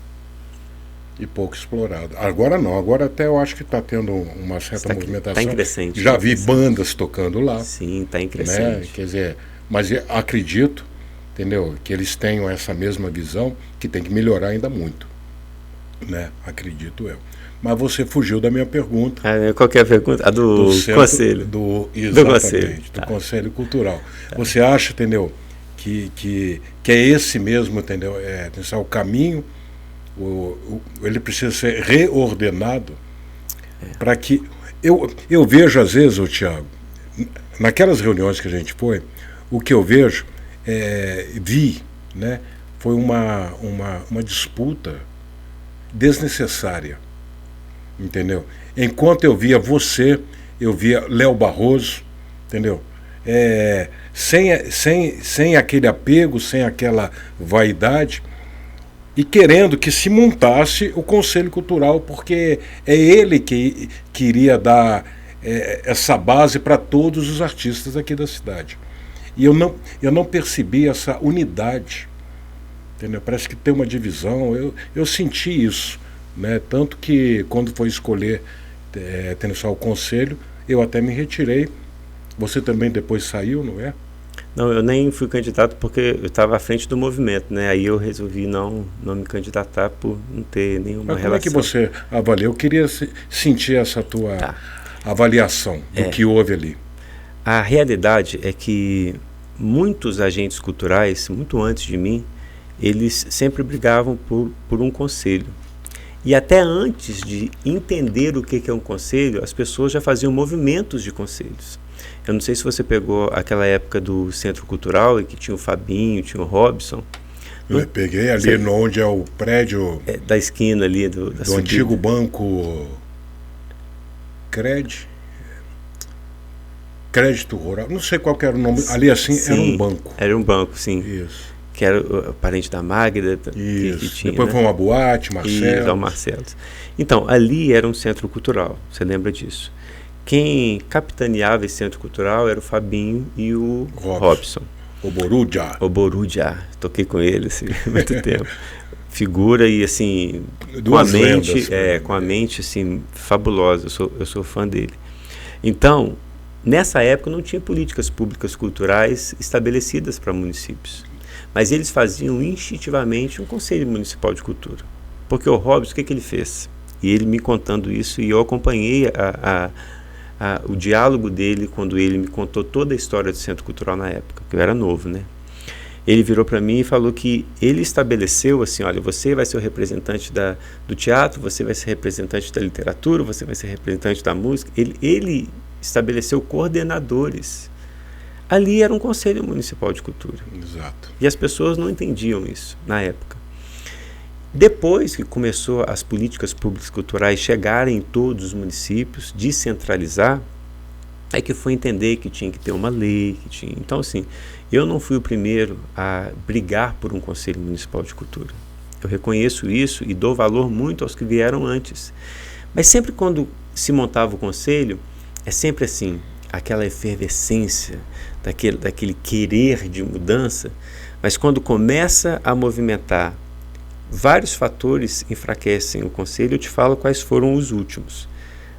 E pouco explorado. Agora não, agora até eu acho que está tendo uma certa movimentação. Está em crescente. Já vi bandas tocando lá. Sim, está em crescente. Né? Quer dizer, mas acredito, entendeu, que eles tenham essa mesma visão, que tem que melhorar ainda muito. Né? Acredito eu. Mas você fugiu da minha pergunta. Qual que é a pergunta? A do conselho. Exatamente, do Conselho Cultural. Você acha, entendeu, que é esse mesmo, entendeu, o caminho, ele precisa ser reordenado para que... Eu vejo, às vezes, Tiago, naquelas reuniões que a gente foi, o que eu vejo, vi, né, foi uma disputa desnecessária, entendeu? Enquanto eu via você, eu via Léo Barroso, entendeu? Sem aquele apego, sem aquela vaidade, e querendo que se montasse o Conselho Cultural, porque é ele que queria dar essa base para todos os artistas aqui da cidade. E eu não percebi essa unidade, entendeu? Parece que tem uma divisão. Eu senti isso, né? Tanto que quando foi escolher tendo só o conselho, eu até me retirei. Você também depois saiu, não é? Não, eu nem fui candidato porque eu estava à frente do movimento, né? Aí eu resolvi não me candidatar por não ter nenhuma relação. Mas como é que você avalia? Eu queria sentir essa tua avaliação do que houve ali. A realidade é que muitos agentes culturais, muito antes de mim, eles sempre brigavam por um conselho. E até antes de entender o que é um conselho, as pessoas já faziam movimentos de conselhos. Eu não sei se você pegou aquela época do Centro Cultural, em que tinha o Fabinho, tinha o Robson. Eu peguei ali onde é o prédio... da esquina ali do antigo banco Crédito Rural. Não sei qual era o nome. Ali assim, sim, era um banco. Era um banco, sim. Isso. Que era o parente da Magda. Isso. Que tinha, depois, né? Foi uma boate, Marcelo. Isso, Marcelo. Então, ali era um centro cultural. Você lembra disso? Quem capitaneava esse centro cultural era o Fabinho e o Robson. O Borúdia. Toquei com ele assim, há muito tempo. Figura e assim, com a mente assim, fabulosa. Eu sou fã dele. Então, nessa época não tinha políticas públicas culturais estabelecidas para municípios. Mas eles faziam instintivamente um Conselho Municipal de Cultura. Porque o Robson, o que ele fez? E ele me contando isso, e eu acompanhei o diálogo dele quando ele me contou toda a história do Centro Cultural na época, que eu era novo, né? Ele virou para mim e falou que ele estabeleceu assim, olha, você vai ser o representante do teatro, você vai ser representante da literatura, você vai ser representante da música. Ele estabeleceu coordenadores. Ali era um Conselho Municipal de Cultura. Exato. E as pessoas não entendiam isso na época. Depois que começou as políticas públicas culturais chegarem em todos os municípios, descentralizar, é que foi entender que tinha que ter uma lei. Então, assim, eu não fui o primeiro a brigar por um Conselho Municipal de Cultura. Eu reconheço isso e dou valor muito aos que vieram antes. Mas sempre quando se montava o conselho, é sempre assim, aquela efervescência, daquele querer de mudança, mas quando começa a movimentar, vários fatores enfraquecem o conselho. Eu te falo quais foram os últimos,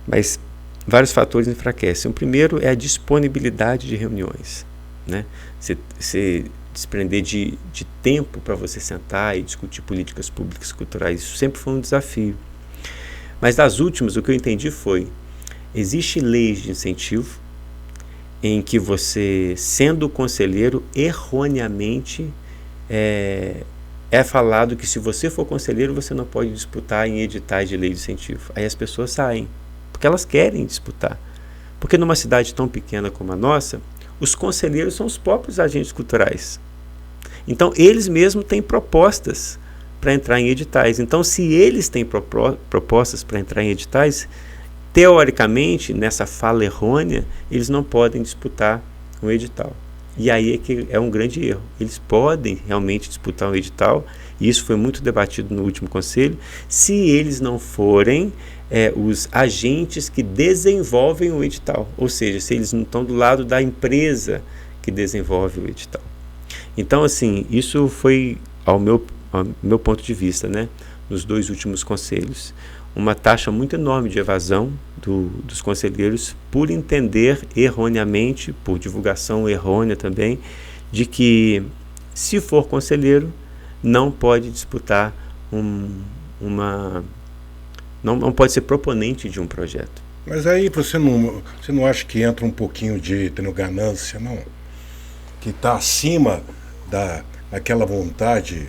mas vários fatores enfraquecem. O primeiro é a disponibilidade de reuniões, né? Você desprender de tempo para você sentar e discutir políticas públicas culturais, isso sempre foi um desafio. Mas das últimas, o que eu entendi foi, existe leis de incentivo em que você, sendo conselheiro, erroneamente é falado que se você for conselheiro, você não pode disputar em editais de lei de incentivo. Aí as pessoas saem, porque elas querem disputar. Porque numa cidade tão pequena como a nossa, os conselheiros são os próprios agentes culturais. Então, eles mesmos têm propostas para entrar em editais. Então, se eles têm propostas para entrar em editais, teoricamente, nessa fala errônea, eles não podem disputar um edital. E aí é que é um grande erro. Eles podem realmente disputar um edital, e isso foi muito debatido no último conselho, se eles não forem os agentes que desenvolvem o edital, ou seja, se eles não estão do lado da empresa que desenvolve o edital. Então, assim, isso foi, ao meu ponto de vista, né, nos 2 últimos conselhos, uma taxa muito enorme de evasão dos conselheiros por entender erroneamente, por divulgação errônea também, de que se for conselheiro não pode disputar não pode ser proponente de um projeto. Mas aí você não acha que entra um pouquinho de ganância, não? Que está acima daquela vontade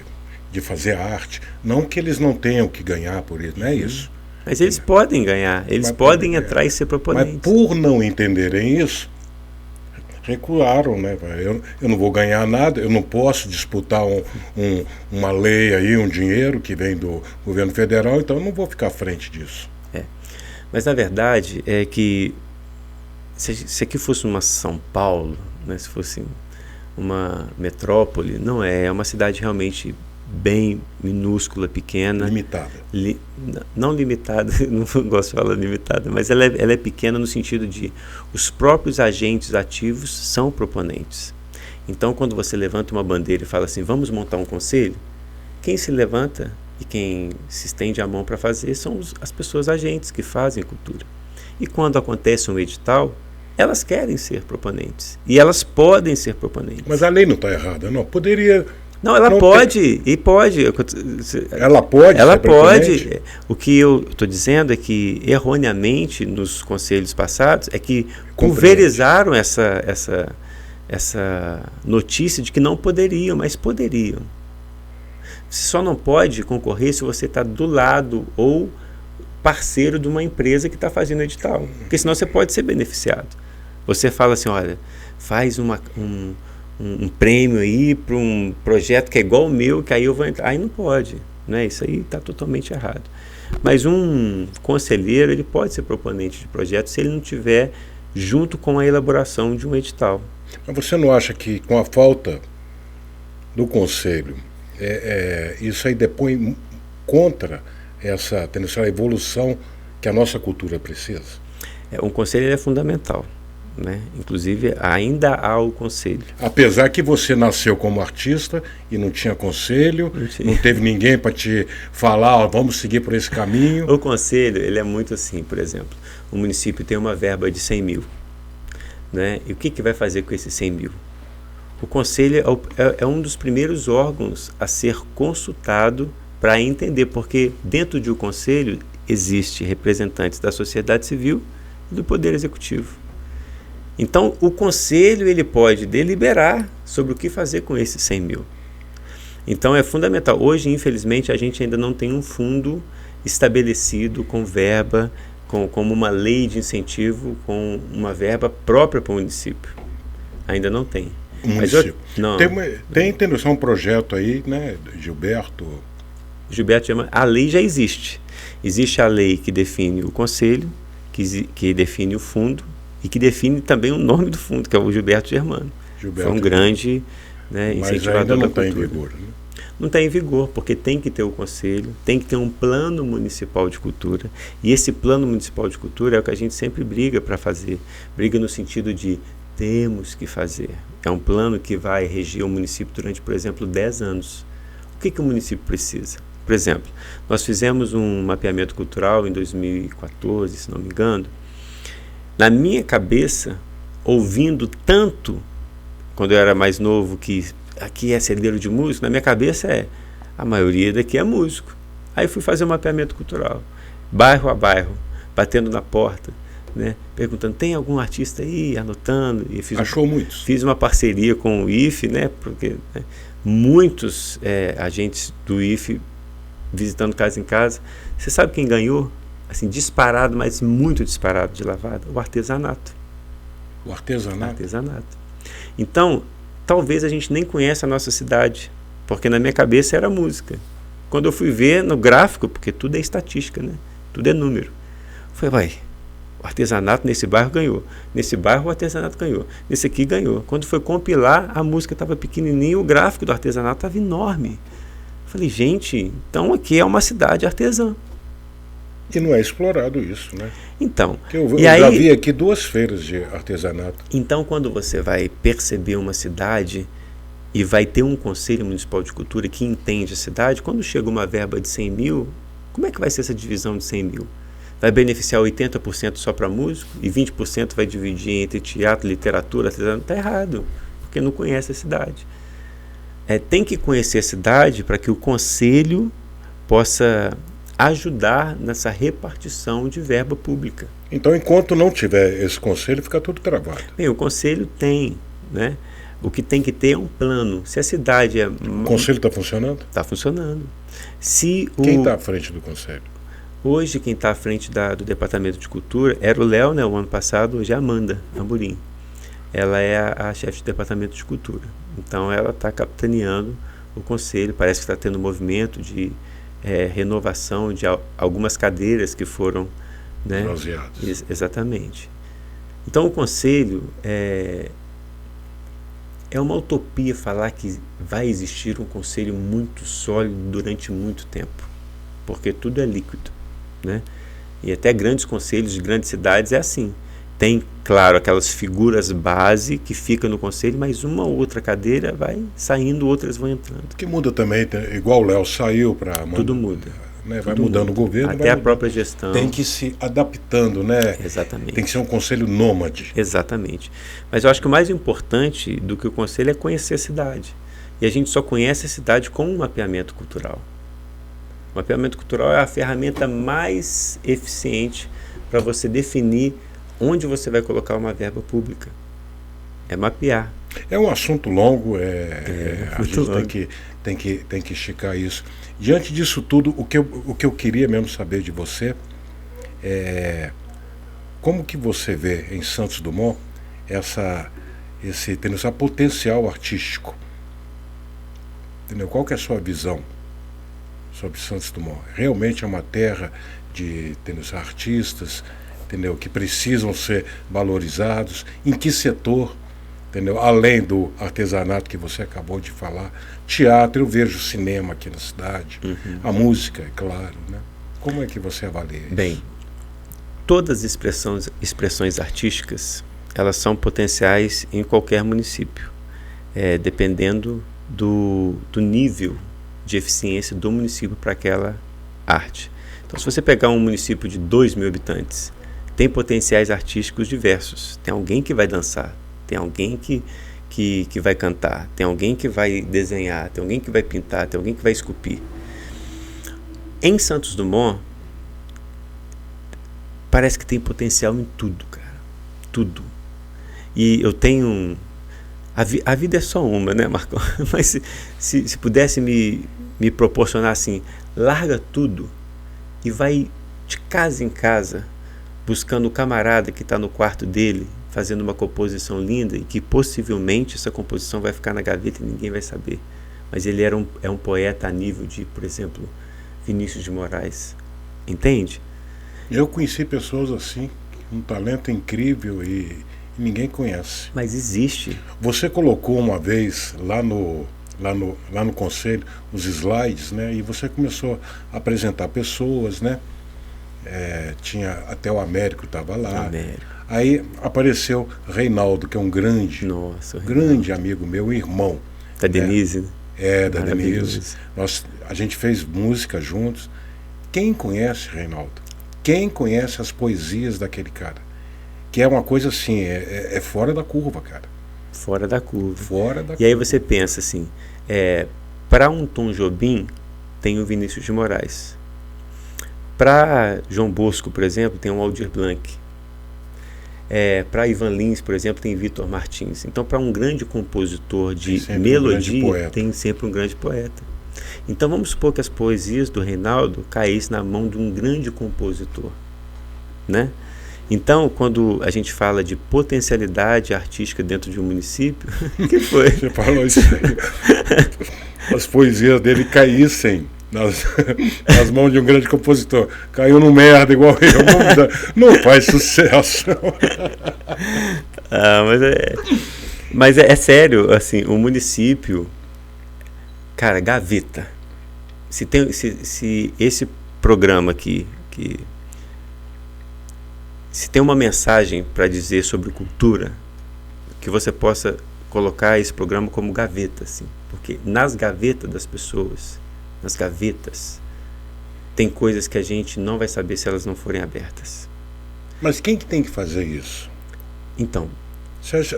de fazer arte. Não que eles não tenham que ganhar por isso, não é isso. Mas eles podem ganhar, eles podem entrar e ser proponentes. Mas por não entenderem isso, recuaram, né? Eu não vou ganhar nada, eu não posso disputar uma lei aí, um dinheiro que vem do governo federal, então eu não vou ficar à frente disso. Mas na verdade é que se aqui fosse uma São Paulo, né, se fosse uma metrópole, não é uma cidade realmente bem minúscula, pequena. Limitada. Não limitada, não gosto de falar limitada, mas ela é pequena no sentido de os próprios agentes ativos são proponentes. Então, quando você levanta uma bandeira e fala assim, vamos montar um conselho, quem se levanta e quem se estende a mão para fazer são as pessoas agentes que fazem cultura. E quando acontece um edital, elas querem ser proponentes. E elas podem ser proponentes. Mas a lei não está errada, não? Poderia... Não, ela pode, e pode. Ela pode? Ela pode. O que eu estou dizendo é que, erroneamente, nos conselhos passados, é que pulverizaram essa notícia de que não poderiam, mas poderiam. Você só não pode concorrer se você está do lado ou parceiro de uma empresa que está fazendo edital. Porque senão você pode ser beneficiado. Você fala assim, olha, faz um prêmio aí para um projeto que é igual ao meu, que aí eu vou entrar. Aí não pode, né? Isso aí está totalmente errado. Mas um conselheiro, ele pode ser proponente de projeto se ele não tiver junto com a elaboração de um edital. Mas você não acha que com a falta do conselho, isso aí depõe contra essa evolução que a nossa cultura precisa? Um conselho é fundamental. Né? Inclusive ainda há o conselho. Apesar que você nasceu como artista e não tinha conselho, não teve ninguém para te falar, vamos seguir por esse caminho. O conselho, ele é muito assim, por exemplo, o município tem uma verba de 100 mil, né? E o que vai fazer com esses 100 mil? O conselho é um dos primeiros órgãos a ser consultado para entender, porque dentro de um conselho existe representantes da sociedade civil e do poder executivo. Então, o conselho ele pode deliberar sobre o que fazer com esses 100 mil. Então, é fundamental. Hoje, infelizmente, a gente ainda não tem um fundo estabelecido com verba, como uma lei de incentivo, com uma verba própria para o município. Ainda não tem. O município. Tem noção, um projeto aí, né, Gilberto, a lei já existe. Existe a lei que define o conselho, que define o fundo, e que define também o nome do fundo, que é o Gilberto Germano. Foi um grande, né, incentivador da cultura. Mas ainda não está em vigor, né? Não está em vigor, porque tem que ter o conselho, tem que ter um plano municipal de cultura, e esse plano municipal de cultura é o que a gente sempre briga para fazer. Briga no sentido de temos que fazer. É um plano que vai reger o município durante, por exemplo, 10 anos. O que o município precisa? Por exemplo, nós fizemos um mapeamento cultural em 2014, se não me engano. Na minha cabeça, ouvindo tanto, quando eu era mais novo, que aqui é celeiro de músico, na minha cabeça a maioria daqui é músico. Aí fui fazer um mapeamento cultural, bairro a bairro, batendo na porta, né, perguntando, tem algum artista aí, anotando. E muitos. Fiz uma parceria com o IFE, né, porque muitos agentes do IFE visitando casa em casa. Você sabe quem ganhou? Assim, disparado, mas muito disparado de lavada, o artesanato. O artesanato? Artesanato. Então, talvez a gente nem conheça a nossa cidade, porque na minha cabeça era música. Quando eu fui ver no gráfico, porque tudo é estatística, né? Tudo é número. Falei, o artesanato nesse bairro ganhou. Nesse bairro o artesanato ganhou. Nesse aqui ganhou. Quando foi compilar, a música estava pequenininha, o gráfico do artesanato estava enorme. Falei, gente, então aqui é uma cidade artesã. E não é explorado isso, né? Então, eu já vi aqui 2 feiras de artesanato. Então, quando você vai perceber uma cidade e vai ter um conselho municipal de cultura que entende a cidade, quando chega uma verba de 100 mil, como é que vai ser essa divisão de 100 mil? Vai beneficiar 80% só para músico e 20% vai dividir entre teatro, literatura, artesanato? Está errado, porque não conhece a cidade. Tem que conhecer a cidade para que o conselho possa ajudar nessa repartição de verba pública. Então, enquanto não tiver esse conselho, fica tudo travado. Bem, o conselho tem, né? O que tem que ter é um plano. Se a cidade é... O conselho está funcionando? Está funcionando. Quem está à frente do conselho? Hoje, quem está à frente do Departamento de Cultura era o Léo, né, o ano passado. Hoje é a Amanda Amorim. Ela é a chefe do Departamento de Cultura. Então, ela está capitaneando o conselho. Parece que está tendo um movimento de renovação de algumas cadeiras que foram... né, exatamente. Então, o conselho é uma utopia falar que vai existir um conselho muito sólido durante muito tempo, porque tudo é líquido, né? E até grandes conselhos de grandes cidades é assim. Tem, claro, aquelas figuras base que ficam no conselho, mas uma ou outra cadeira vai saindo, outras vão entrando. Que muda também, igual o Léo saiu para... Tudo muda. Né? Vai mudando o governo. Até a própria gestão. Tem que se adaptando, né? Exatamente. Tem que ser um conselho nômade. Exatamente. Mas eu acho que o mais importante do que o conselho é conhecer a cidade. E a gente só conhece a cidade com um mapeamento cultural. O mapeamento cultural é a ferramenta mais eficiente para você definir onde você vai colocar uma verba pública. É mapear. É um assunto longo, a gente longo. Tem que esticar isso. Diante disso tudo, o que eu queria mesmo saber de você é como que você vê em Santos Dumont esse potencial artístico. Entendeu? Qual que é a sua visão sobre Santos Dumont? Realmente é uma terra de artistas, entendeu? Que precisam ser valorizados. Em que setor? Entendeu? Além do artesanato que você acabou de falar, teatro, eu vejo cinema aqui na cidade, a música, é claro, né? Como é que você avalia isso? Bem, todas as expressões artísticas, elas são potenciais em qualquer município, dependendo do nível de eficiência do município para aquela arte. Então, se você pegar um município de 2.000 habitantes, tem potenciais artísticos diversos. Tem alguém que vai dançar, tem alguém que vai cantar, tem alguém que vai desenhar, tem alguém que vai pintar, tem alguém que vai esculpir. Em Santos Dumont, parece que tem potencial em tudo, cara. Tudo. E eu tenho... A vida é só uma, né, Marcão? Mas se pudesse me proporcionar assim, larga tudo e vai de casa em casa buscando o camarada que está no quarto dele, fazendo uma composição linda e que possivelmente essa composição vai ficar na gaveta e ninguém vai saber. Mas ele é um poeta a nível de, por exemplo, Vinícius de Moraes. Entende? Eu conheci pessoas assim, um talento incrível e ninguém conhece. Mas existe. Você colocou uma vez lá no conselho os slides, né? E você começou a apresentar pessoas, né? Tinha até o Américo estava lá. Américo. Aí apareceu Reinaldo, que é um grande amigo meu, irmão. Da Denise, né? Da Denise. A gente fez música juntos. Quem conhece Reinaldo? Quem conhece as poesias daquele cara? Que é uma coisa assim, é fora da curva, cara. Fora da curva. Fora da curva. Aí você pensa assim, para um Tom Jobim, tem o Vinícius de Moraes. Para João Bosco, por exemplo, tem o Aldir Blanc. Para Ivan Lins, por exemplo, tem Vitor Martins. Então, para um grande compositor de melodia, tem sempre um grande poeta. Então, vamos supor que as poesias do Reinaldo caíssem na mão de um grande compositor, né? Então, quando a gente fala de potencialidade artística dentro de um município, que foi? Você falou isso aí. As poesias dele caíssem nas mãos de um grande compositor. Caiu no merda igual eu. Não faz sucesso. Mas é sério, assim, o município, cara, gaveta. Se esse programa aqui, se tem uma mensagem para dizer sobre cultura, que você possa colocar esse programa como gaveta, assim, porque nas gavetas das pessoas, nas gavetas, tem coisas que a gente não vai saber se elas não forem abertas. Mas quem que tem que fazer isso? Então,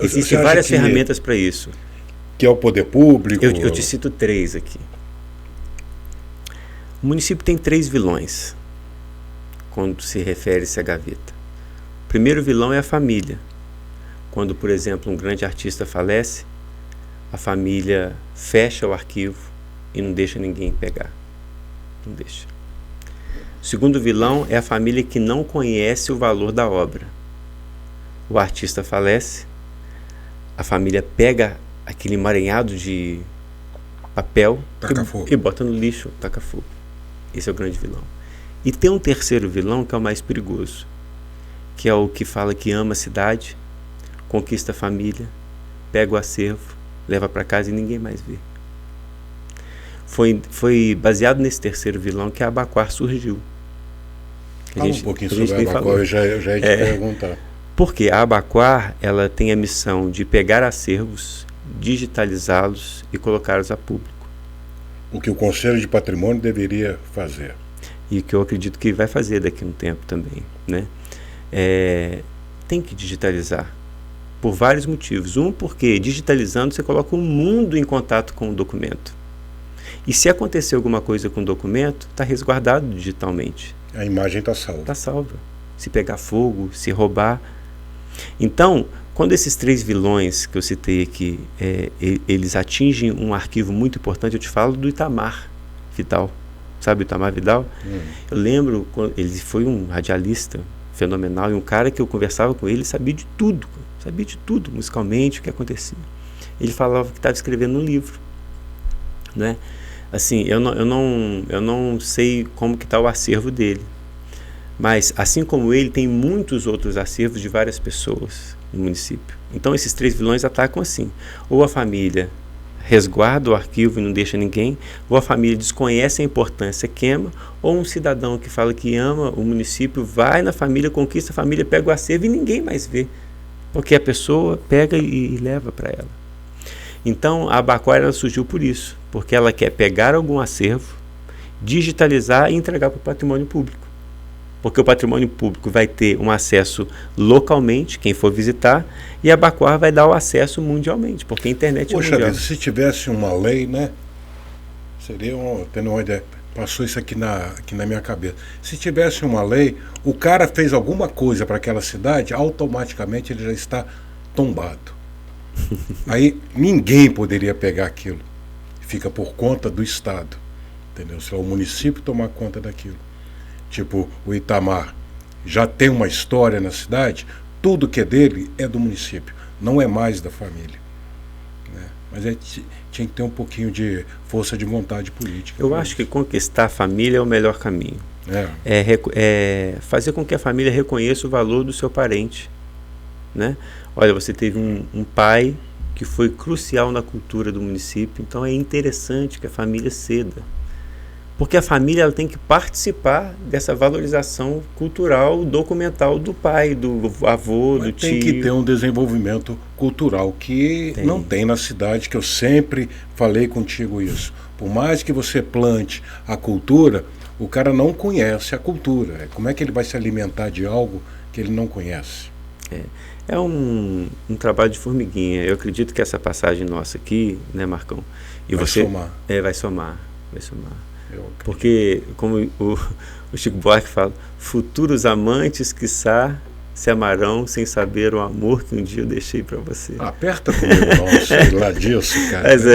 existem várias ferramentas para isso. Que é o poder público? Eu te cito 3 aqui. O município tem 3 vilões quando se refere-se à gaveta. O primeiro vilão é a família. Quando, por exemplo, um grande artista falece, a família fecha o arquivo e não deixa ninguém pegar. Não deixa. O segundo vilão é a família que não conhece o valor da obra. O artista falece, a família pega aquele emaranhado de papel e bota no lixo, taca fogo. Esse é o grande vilão. E tem um terceiro vilão que é o mais perigoso, que é o que fala que ama a cidade, conquista a família, pega o acervo, leva para casa e ninguém mais vê. Foi baseado nesse terceiro vilão que a Abaquar surgiu. Fala um pouquinho sobre a Abaquar, eu já ia te perguntar. Porque a Abaquar, ela tem a missão de pegar acervos, digitalizá-los e colocá-los a público. O que o Conselho de Patrimônio deveria fazer. E que eu acredito que vai fazer daqui a um tempo também, né? Tem que digitalizar, por vários motivos. Um, porque digitalizando você coloca o mundo em contato com o documento. E se acontecer alguma coisa com o documento, está resguardado digitalmente. A imagem está salva. Está salva. Se pegar fogo, se roubar. Então, quando esses três vilões que eu citei aqui, eles atingem um arquivo muito importante, eu te falo do Itamar Vidal. Sabe o Itamar Vidal? Eu lembro, ele foi um radialista fenomenal e um cara que eu conversava com ele, sabia de tudo musicalmente, o que acontecia. Ele falava que estava escrevendo um livro, né? Assim, eu não sei como que está o acervo dele, mas assim como ele, tem muitos outros acervos de várias pessoas no município. Então esses três vilões atacam assim: ou a família resguarda o arquivo e não deixa ninguém, ou a família desconhece a importância, queima, ou um cidadão que fala que ama o município vai na família, conquista a família, pega o acervo e ninguém mais vê, porque a pessoa pega e leva para ela. Então a Abaquar, ela surgiu por isso, porque ela quer pegar algum acervo, digitalizar e entregar para o patrimônio público. Porque o patrimônio público vai ter um acesso localmente, quem for visitar, e a Abaquar vai dar o acesso mundialmente, porque a internet é mundial. Poxa vida, se tivesse uma lei, né? Seria tendo uma ideia. Passou isso aqui na minha cabeça. Se tivesse uma lei, o cara fez alguma coisa para aquela cidade, automaticamente ele já está tombado. Aí ninguém poderia pegar aquilo. Fica por conta do Estado. Entendeu? Se é o município tomar conta daquilo. Tipo, o Itamar já tem uma história na cidade, tudo que é dele é do município, não é mais da família, né? Mas tinha que ter um pouquinho de força de vontade política. Eu acho que conquistar a família é o melhor caminho. É fazer com que a família reconheça o valor do seu parente, né? Olha, você teve um pai que foi crucial na cultura do município, então é interessante que a família ceda. Porque a família, ela tem que participar dessa valorização cultural, documental do pai, do avô, do tio. Tem que ter um desenvolvimento cultural que não tem na cidade, que eu sempre falei contigo isso. Por mais que você plante a cultura, o cara não conhece a cultura. Como é que ele vai se alimentar de algo que ele não conhece? É um trabalho de formiguinha. Eu acredito que essa passagem nossa aqui, né, Marcão? Vai somar. Vai somar. Porque, como o Chico Buarque fala, futuros amantes, quiçá, se amarão sem saber o amor que um dia eu deixei para você. Aperta comigo, nossa, lá disso, cara. Mas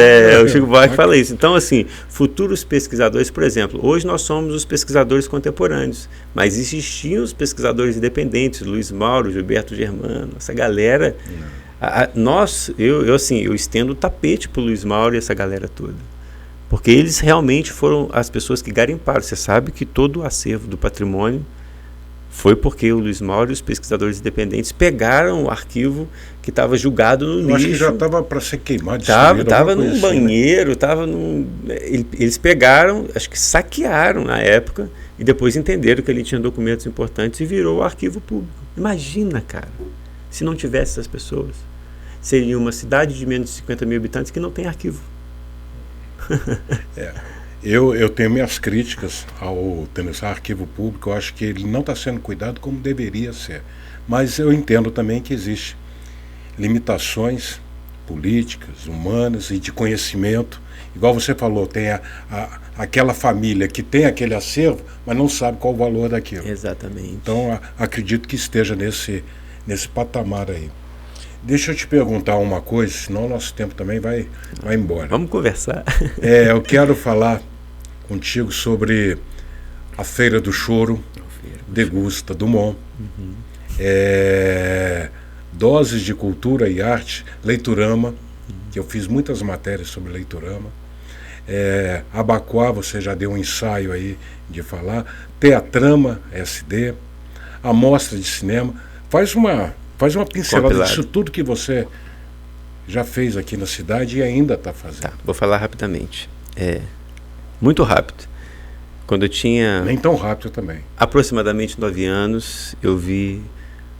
o Chico Buarque fala isso. Então, assim, futuros pesquisadores, por exemplo, hoje nós somos os pesquisadores contemporâneos, mas existiam os pesquisadores independentes, Luiz Mauro, Gilberto Germano, essa galera. Eu estendo o tapete para o Luiz Mauro e essa galera toda. Porque eles realmente foram as pessoas que garimparam. Você sabe que todo o acervo do patrimônio foi porque o Luiz Mauro e os pesquisadores independentes pegaram o arquivo que estava julgado no lixo. Acho que já estava para ser queimado. Estava num banheiro, eles pegaram, acho que saquearam na época, e depois entenderam que ele tinha documentos importantes e virou o arquivo público. Imagina, cara, se não tivesse essas pessoas. Seria uma cidade de menos de 50 mil habitantes que não tem arquivo. Eu tenho minhas críticas ao arquivo público. Eu acho que ele não está sendo cuidado como deveria ser, mas eu entendo também que existem limitações políticas, humanas e de conhecimento. Igual você falou, tem aquela família que tem aquele acervo, mas não sabe qual o valor daquilo. Exatamente. Então acredito que esteja nesse patamar aí. Deixa eu te perguntar uma coisa, senão o nosso tempo também vai embora. Vamos conversar. Eu quero falar contigo sobre a Feira do Choro, Degusta Dumont, Doses de Cultura e Arte, Leiturama, que eu fiz muitas matérias sobre Leiturama, Abacoa, você já deu um ensaio aí de falar, Teatrama SD, a Mostra de Cinema. Faz uma pincelada disso tudo que você já fez aqui na cidade e ainda está fazendo. Tá, vou falar rapidamente. Muito rápido. Quando eu tinha... Nem tão rápido também. Aproximadamente 9 anos, eu vi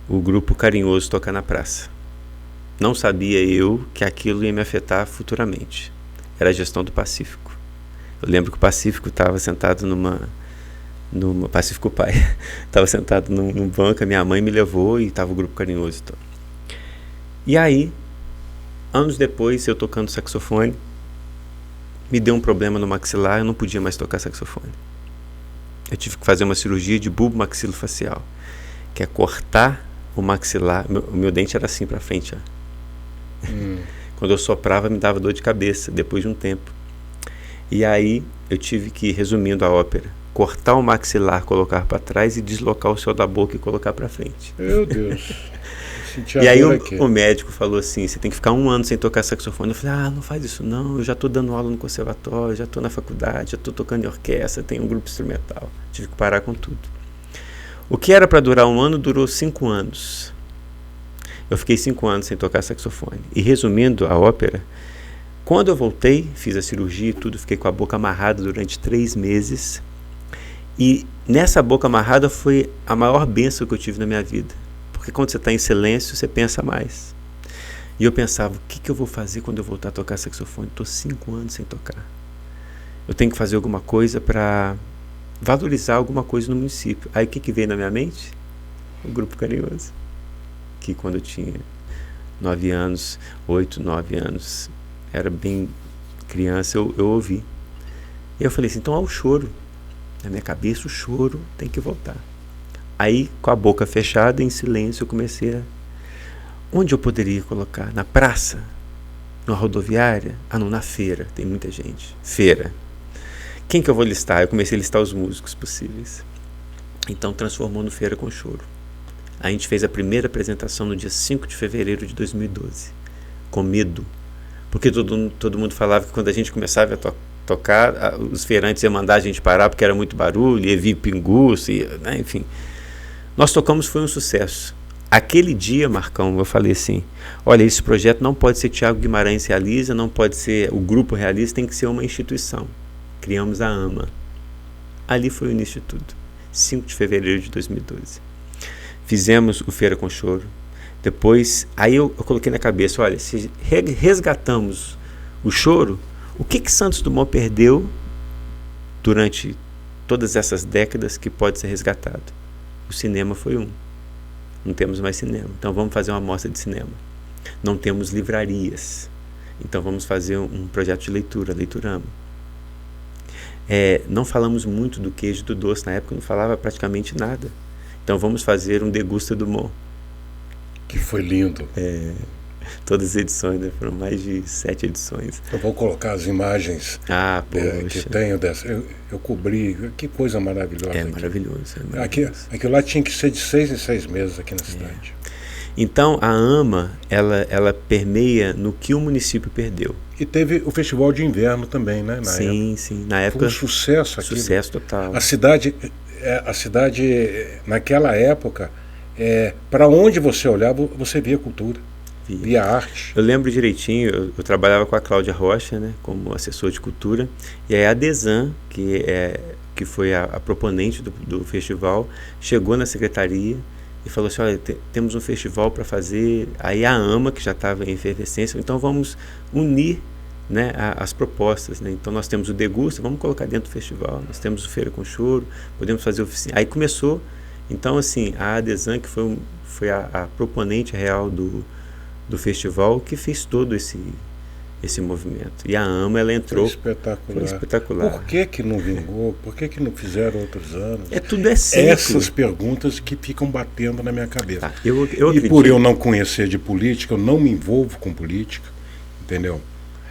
o Grupo Carinhoso tocar na praça. Não sabia eu que aquilo ia me afetar futuramente. Era a gestão do Pacífico. Eu lembro que o Pacífico estava sentado Pacífico Pai, estava sentado num banco, a minha mãe me levou e estava o Grupo Carinhoso. Então. E aí, anos depois, eu tocando saxofone, me deu um problema no maxilar, eu não podia mais tocar saxofone. Eu tive que fazer uma cirurgia de bulbo maxilofacial, que é cortar o maxilar. O meu dente era assim para frente. Ó. Quando eu soprava, me dava dor de cabeça, depois de um tempo. E aí, eu tive que, resumindo a ópera, cortar o maxilar, colocar para trás e deslocar o céu da boca e colocar para frente. Meu Deus. E aí o médico falou assim, você tem que ficar 1 ano sem tocar saxofone. Eu falei, não faz isso não, eu já estou dando aula no conservatório, já estou na faculdade, já estou tocando em orquestra, tenho um grupo instrumental. Tive que parar com tudo. O que era para durar 1 ano, durou 5 anos. Eu fiquei 5 anos sem tocar saxofone. E resumindo a ópera, quando eu voltei, fiz a cirurgia e tudo, fiquei com a boca amarrada durante 3 meses. E nessa boca amarrada foi a maior bênção que eu tive na minha vida. Porque quando você está em silêncio, você pensa mais. E eu pensava, o que eu vou fazer quando eu voltar a tocar saxofone? Estou 5 anos sem tocar. Eu tenho que fazer alguma coisa para valorizar alguma coisa no município. Aí o que veio na minha mente? O Grupo Carinhoso. Que quando eu tinha 9 anos, 8, 9 anos, era bem criança, eu ouvi. E eu falei assim, então há o choro. Na minha cabeça o choro tem que voltar. Aí, com a boca fechada, em silêncio, eu comecei a... Onde eu poderia colocar? Na praça? Na rodoviária? Não, na feira. Tem muita gente. Feira. Quem que eu vou listar? Eu comecei a listar os músicos possíveis. Então, transformou no Feira com Choro. A gente fez a primeira apresentação no dia 5 de fevereiro de 2012. Com medo. Porque todo mundo falava que quando a gente começava a tocar, os feirantes iam mandar a gente parar porque era muito barulho, ia vir pinguço, né, enfim. Nós tocamos, foi um sucesso. Aquele dia, Marcão, eu falei assim, olha, esse projeto não pode ser Thiago Guimarães realiza, não pode ser o grupo realiza, tem que ser uma instituição. Criamos a AMA. Ali foi o início de tudo. 5 de fevereiro de 2012. Fizemos o Feira com Choro. Depois, aí eu coloquei na cabeça, olha, se resgatamos o choro, o que Santos Dumont perdeu durante todas essas décadas que pode ser resgatado? O cinema foi um. Não temos mais cinema. Então vamos fazer uma mostra de cinema. Não temos livrarias. Então vamos fazer um projeto de leitura, Leiturama. Não falamos muito do queijo e do doce. Na época não falava praticamente nada. Então vamos fazer um Degusta Dumont. Que foi lindo. Todas as edições, né? Foram mais de 7 edições. Eu vou colocar as imagens que tenho dessa. Eu cobri, que coisa maravilhosa. Maravilhoso. Aquilo lá tinha que ser de 6 em 6 meses aqui na cidade. Então a AMA, ela permeia no que o município perdeu. E teve o Festival de Inverno também, né? Sim. Na época foi um sucesso aquilo. Sucesso total. A cidade naquela época, para onde você olhava, você via cultura. Via arte. Eu lembro direitinho, eu trabalhava com a Cláudia Rocha, né, como assessor de cultura, e aí a Desan, que foi a proponente do festival, chegou na secretaria e falou assim, olha, temos um festival para fazer, aí a AMA, que já estava em efervescência, então vamos unir, né, as propostas, né? Então nós temos o Degusta, vamos colocar dentro do festival, nós temos o Feira com Choro, podemos fazer oficina. Aí começou, então assim, a Adesan, que foi a proponente real do festival, que fez todo esse movimento. E a AMA, ela entrou. Foi espetacular. Por que não vingou? Por que não fizeram outros anos? Tudo é ciclo. Essas perguntas que ficam batendo na minha cabeça. Tá, eu acredito. Por eu não conhecer de política, eu não me envolvo com política, entendeu?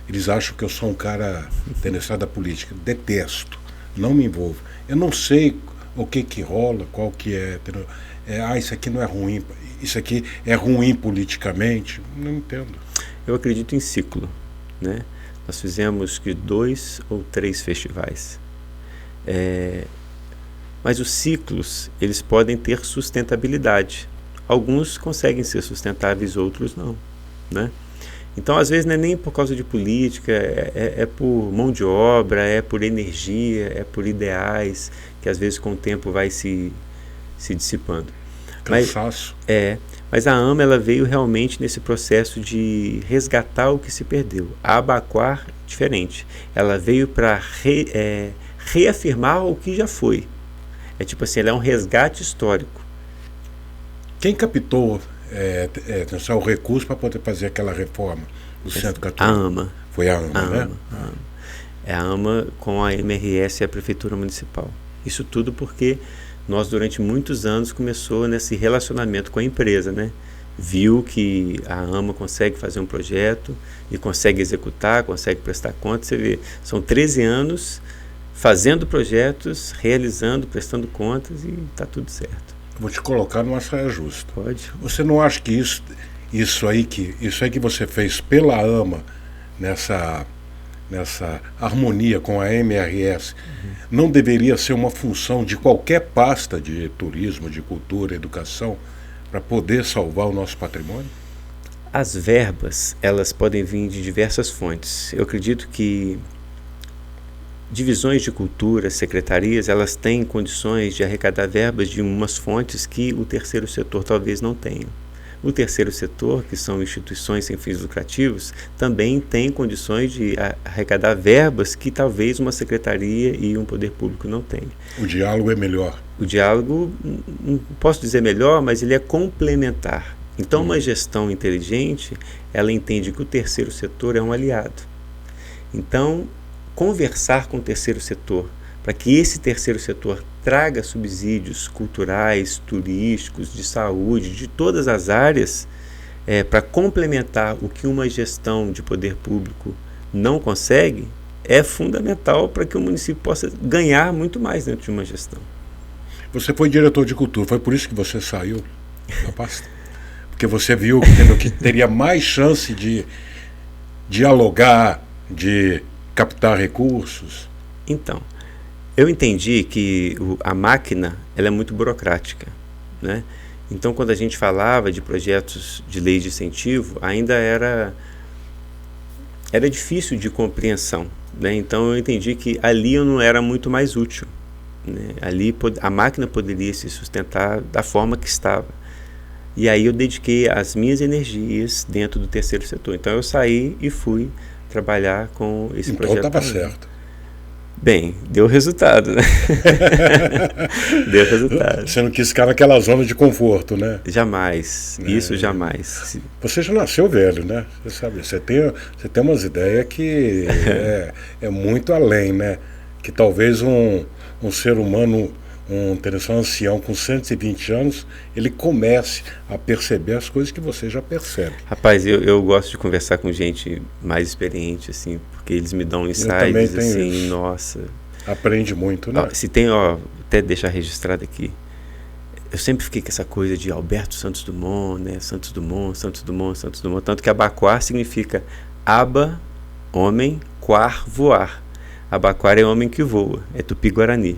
Eles acham que eu sou um cara interessado na política. Detesto. Não me envolvo. Eu não sei o que rola, qual que é, entendeu? Isso aqui não é ruim, isso aqui é ruim politicamente. Não entendo. Eu acredito em ciclo, né? Nós fizemos 2 ou 3 festivais. Mas os ciclos, eles podem ter sustentabilidade. Alguns conseguem ser sustentáveis, outros não, né? Então, às vezes, não é nem por causa de política, é por mão de obra, é por energia, é por ideais, que às vezes com o tempo vai se dissipando. Cansaço. Mas a AMA, ela veio realmente nesse processo de resgatar o que se perdeu. A Abaquar, diferente. Ela veio para reafirmar o que já foi. É tipo assim, ela é um resgate histórico. Quem captou o recurso para poder fazer aquela reforma do Centro Católico? A AMA. Foi a AMA, né? É a AMA com a MRS e a Prefeitura Municipal. Isso tudo porque nós, durante muitos anos, começou nesse relacionamento com a empresa, né? Viu que a AMA consegue fazer um projeto e consegue executar, consegue prestar conta. Você vê, são 13 anos fazendo projetos, realizando, prestando contas e está tudo certo. Vou te colocar numa saia justa. Pode. Você não acha que isso aí que você fez pela AMA, nessa harmonia com a MRS, não deveria ser uma função de qualquer pasta de turismo, de cultura, educação, para poder salvar o nosso patrimônio? As verbas, elas podem vir de diversas fontes. Eu acredito que divisões de cultura, secretarias, elas têm condições de arrecadar verbas de umas fontes que o terceiro setor talvez não tenha. O terceiro setor, que são instituições sem fins lucrativos, também tem condições de arrecadar verbas que talvez uma secretaria e um poder público não tenham. O diálogo é melhor. O diálogo, não posso dizer melhor, mas ele é complementar. Então, uma gestão inteligente, ela entende que o terceiro setor é um aliado. Então, conversar com o terceiro setor, para que esse terceiro setor traga subsídios culturais, turísticos, de saúde, de todas as áreas, para complementar o que uma gestão de poder público não consegue, é fundamental para que o município possa ganhar muito mais dentro de uma gestão. Você foi diretor de cultura, foi por isso que você saiu da pasta? Porque você viu que teria mais chance de dialogar, de captar recursos? Então, eu entendi que a máquina, ela é muito burocrática, né? Então, quando a gente falava de projetos de lei de incentivo, ainda era difícil de compreensão, né? Então, eu entendi que ali eu não era muito mais útil, né? Ali a máquina poderia se sustentar da forma que estava. E aí eu dediquei as minhas energias dentro do terceiro setor. Então, eu saí e fui trabalhar com esse projeto. Então estava certo. Bem, deu resultado, né? Deu resultado. Você não quis ficar naquela zona de conforto, né? Jamais, isso jamais. Você já nasceu velho, né? Você sabe, você tem umas ideias que é muito além, né? Que talvez um ser humano, um ancião com 120 anos, ele comece a perceber as coisas que você já percebe. Rapaz, eu gosto de conversar com gente mais experiente, assim, porque eles me dão insights, assim, isso. Nossa. Aprende muito, né? Se tem, até deixar registrado aqui, eu sempre fiquei com essa coisa de Alberto Santos Dumont, né? Santos Dumont, tanto que Abaquar significa aba, homem, quar, voar. Abaquar é homem que voa, é Tupi-Guarani.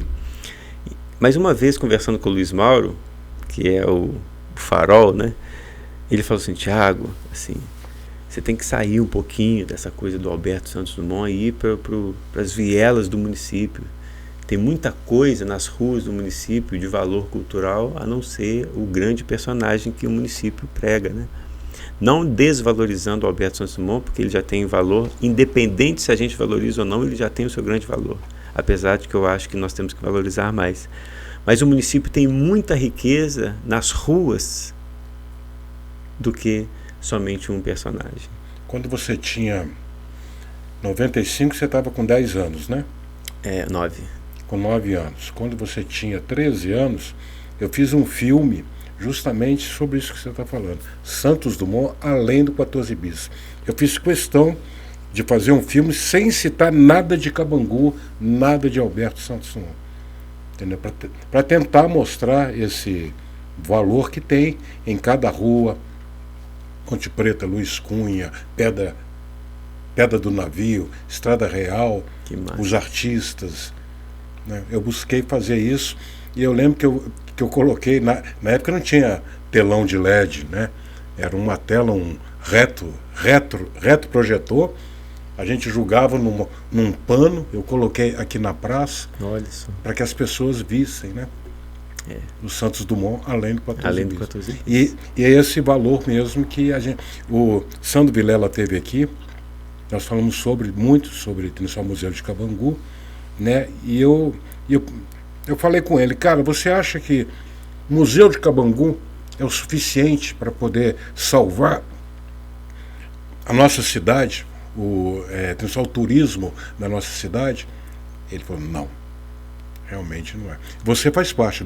Mas uma vez, conversando com o Luiz Mauro, que é o farol, né? Ele falou assim, Thiago, assim, você tem que sair um pouquinho dessa coisa do Alberto Santos Dumont e ir para as vielas do município. Tem muita coisa nas ruas do município de valor cultural, a não ser o grande personagem que o município prega, né? Não desvalorizando o Alberto Santos Dumont, porque ele já tem valor, independente se a gente valoriza ou não, ele já tem o seu grande valor. Apesar de que eu acho que nós temos que valorizar mais. Mas o município tem muita riqueza nas ruas do que somente um personagem. Quando você tinha 95 você estava com 10 anos, né? 9. Com 9 anos. Quando você tinha 13 anos, eu fiz um filme justamente sobre isso que você está falando. Santos Dumont, além do 14 bis. Eu fiz questão de fazer um filme sem citar nada de Cabangu, nada de Alberto Santos Dumont. Entendeu? Para tentar mostrar esse valor que tem em cada rua. Ponte Preta, Luiz Cunha, Pedra do Navio, Estrada Real, os artistas. Né? Eu busquei fazer isso e eu lembro que eu coloquei, na época não tinha telão de LED, né? Era uma tela, um retro projetor. A gente jogava num pano, eu coloquei aqui na praça, para que as pessoas vissem, né? O Santos Dumont, além do 14 bis. E é esse valor mesmo que o Sandro Vilela teve aqui. Nós falamos muito sobre o Museu de Cabangu, né? E eu falei com ele, cara, você acha que o Museu de Cabangu é o suficiente para poder salvar a nossa cidade, o turismo da nossa cidade? Ele falou, não, realmente não é. Você faz parte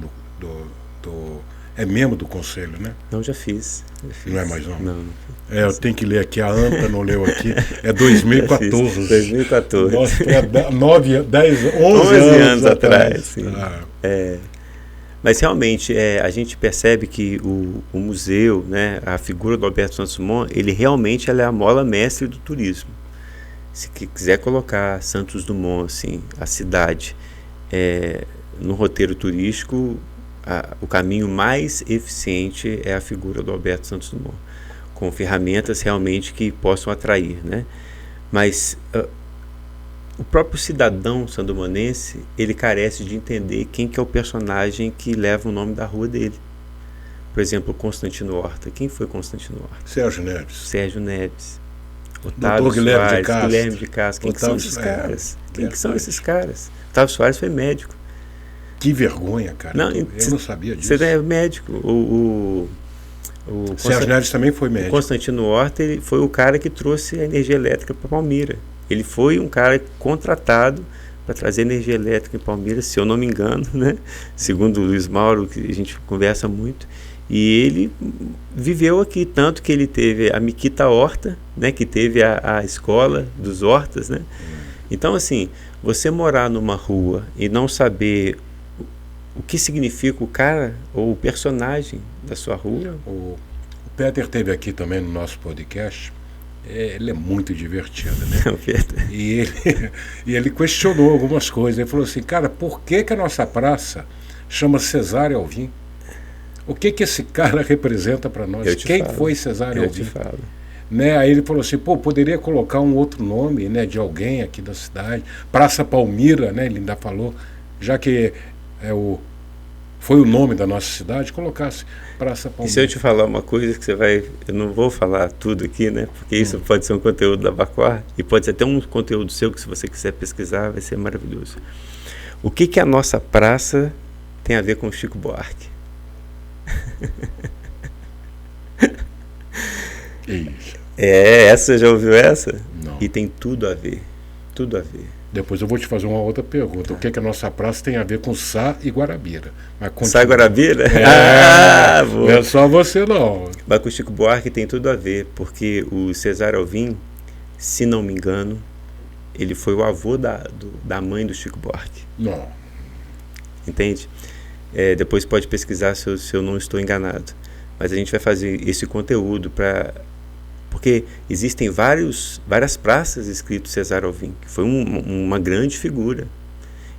é membro do conselho, né? Não, já fiz. Não é mais não? Não. Eu tenho que ler aqui, a Anta não leu aqui, é 2014. 2014. Nossa, 11 anos atrás. Sim. Mas realmente, a gente percebe que o museu, né, a figura do Alberto Santos Dumont, ele realmente é a mola mestre do turismo. Se quiser colocar Santos Dumont, assim, a cidade, no roteiro turístico, o caminho mais eficiente é a figura do Alberto Santos Dumont, com ferramentas realmente que possam atrair, né? Mas o próprio cidadão sandomonense, ele carece de entender quem que é o personagem que leva o nome da rua dele. Por exemplo, Constantino Horta. Quem foi Constantino Horta? Sérgio Neves. Otávio Soares, Guilherme de Castro. Quem que são esses caras? Quem que são esses caras? Otávio Soares foi médico. Que vergonha, cara. Eu não sabia disso. Você é médico. O Sérgio Neves também foi médico. O Constantino Horta, ele foi o cara que trouxe a energia elétrica para Palmira. Ele foi um cara contratado para trazer energia elétrica em Palmira, se eu não me engano, né? Segundo o Luiz Mauro, que a gente conversa muito. E ele viveu aqui, tanto que ele teve a Miquita Horta, né? Que teve a escola dos hortas, né? Então, assim, você morar numa rua e não saber o que significa o cara ou o personagem da sua rua. O Peter esteve aqui também no nosso podcast. Ele é muito divertido, né? E ele questionou algumas coisas. Ele falou assim, cara, por que a nossa praça chama Cesário Alvim? O que esse cara representa para nós? Quem foi Cesário Alvim? Eu te falo. Né? Aí ele falou assim, poderia colocar um outro nome, né, de alguém aqui da cidade. Praça Palmira, né? Ele ainda falou, já que foi o nome da nossa cidade, colocasse Praça Palmira. E se eu te falar uma coisa que você vai... Eu não vou falar tudo aqui, né? Porque isso pode ser um conteúdo da Bacoar e pode ser até um conteúdo seu que, se você quiser pesquisar, vai ser maravilhoso. O que a nossa praça tem a ver com o Chico Buarque? Isso. Essa, já ouviu essa? Não. E tem tudo a ver. Tudo a ver. Depois eu vou te fazer uma outra pergunta. O que a nossa praça tem a ver com Sá e Guarabira? Sá e Guarabira? Não é só você não. Mas com o Chico Buarque tem tudo a ver, porque o Cesário Alvim, se não me engano, ele foi o avô da mãe do Chico Buarque. Não. Entende? Depois pode pesquisar se eu não estou enganado. Mas a gente vai fazer esse conteúdo porque existem várias praças escrito Cesário Alvim, que foi uma grande figura.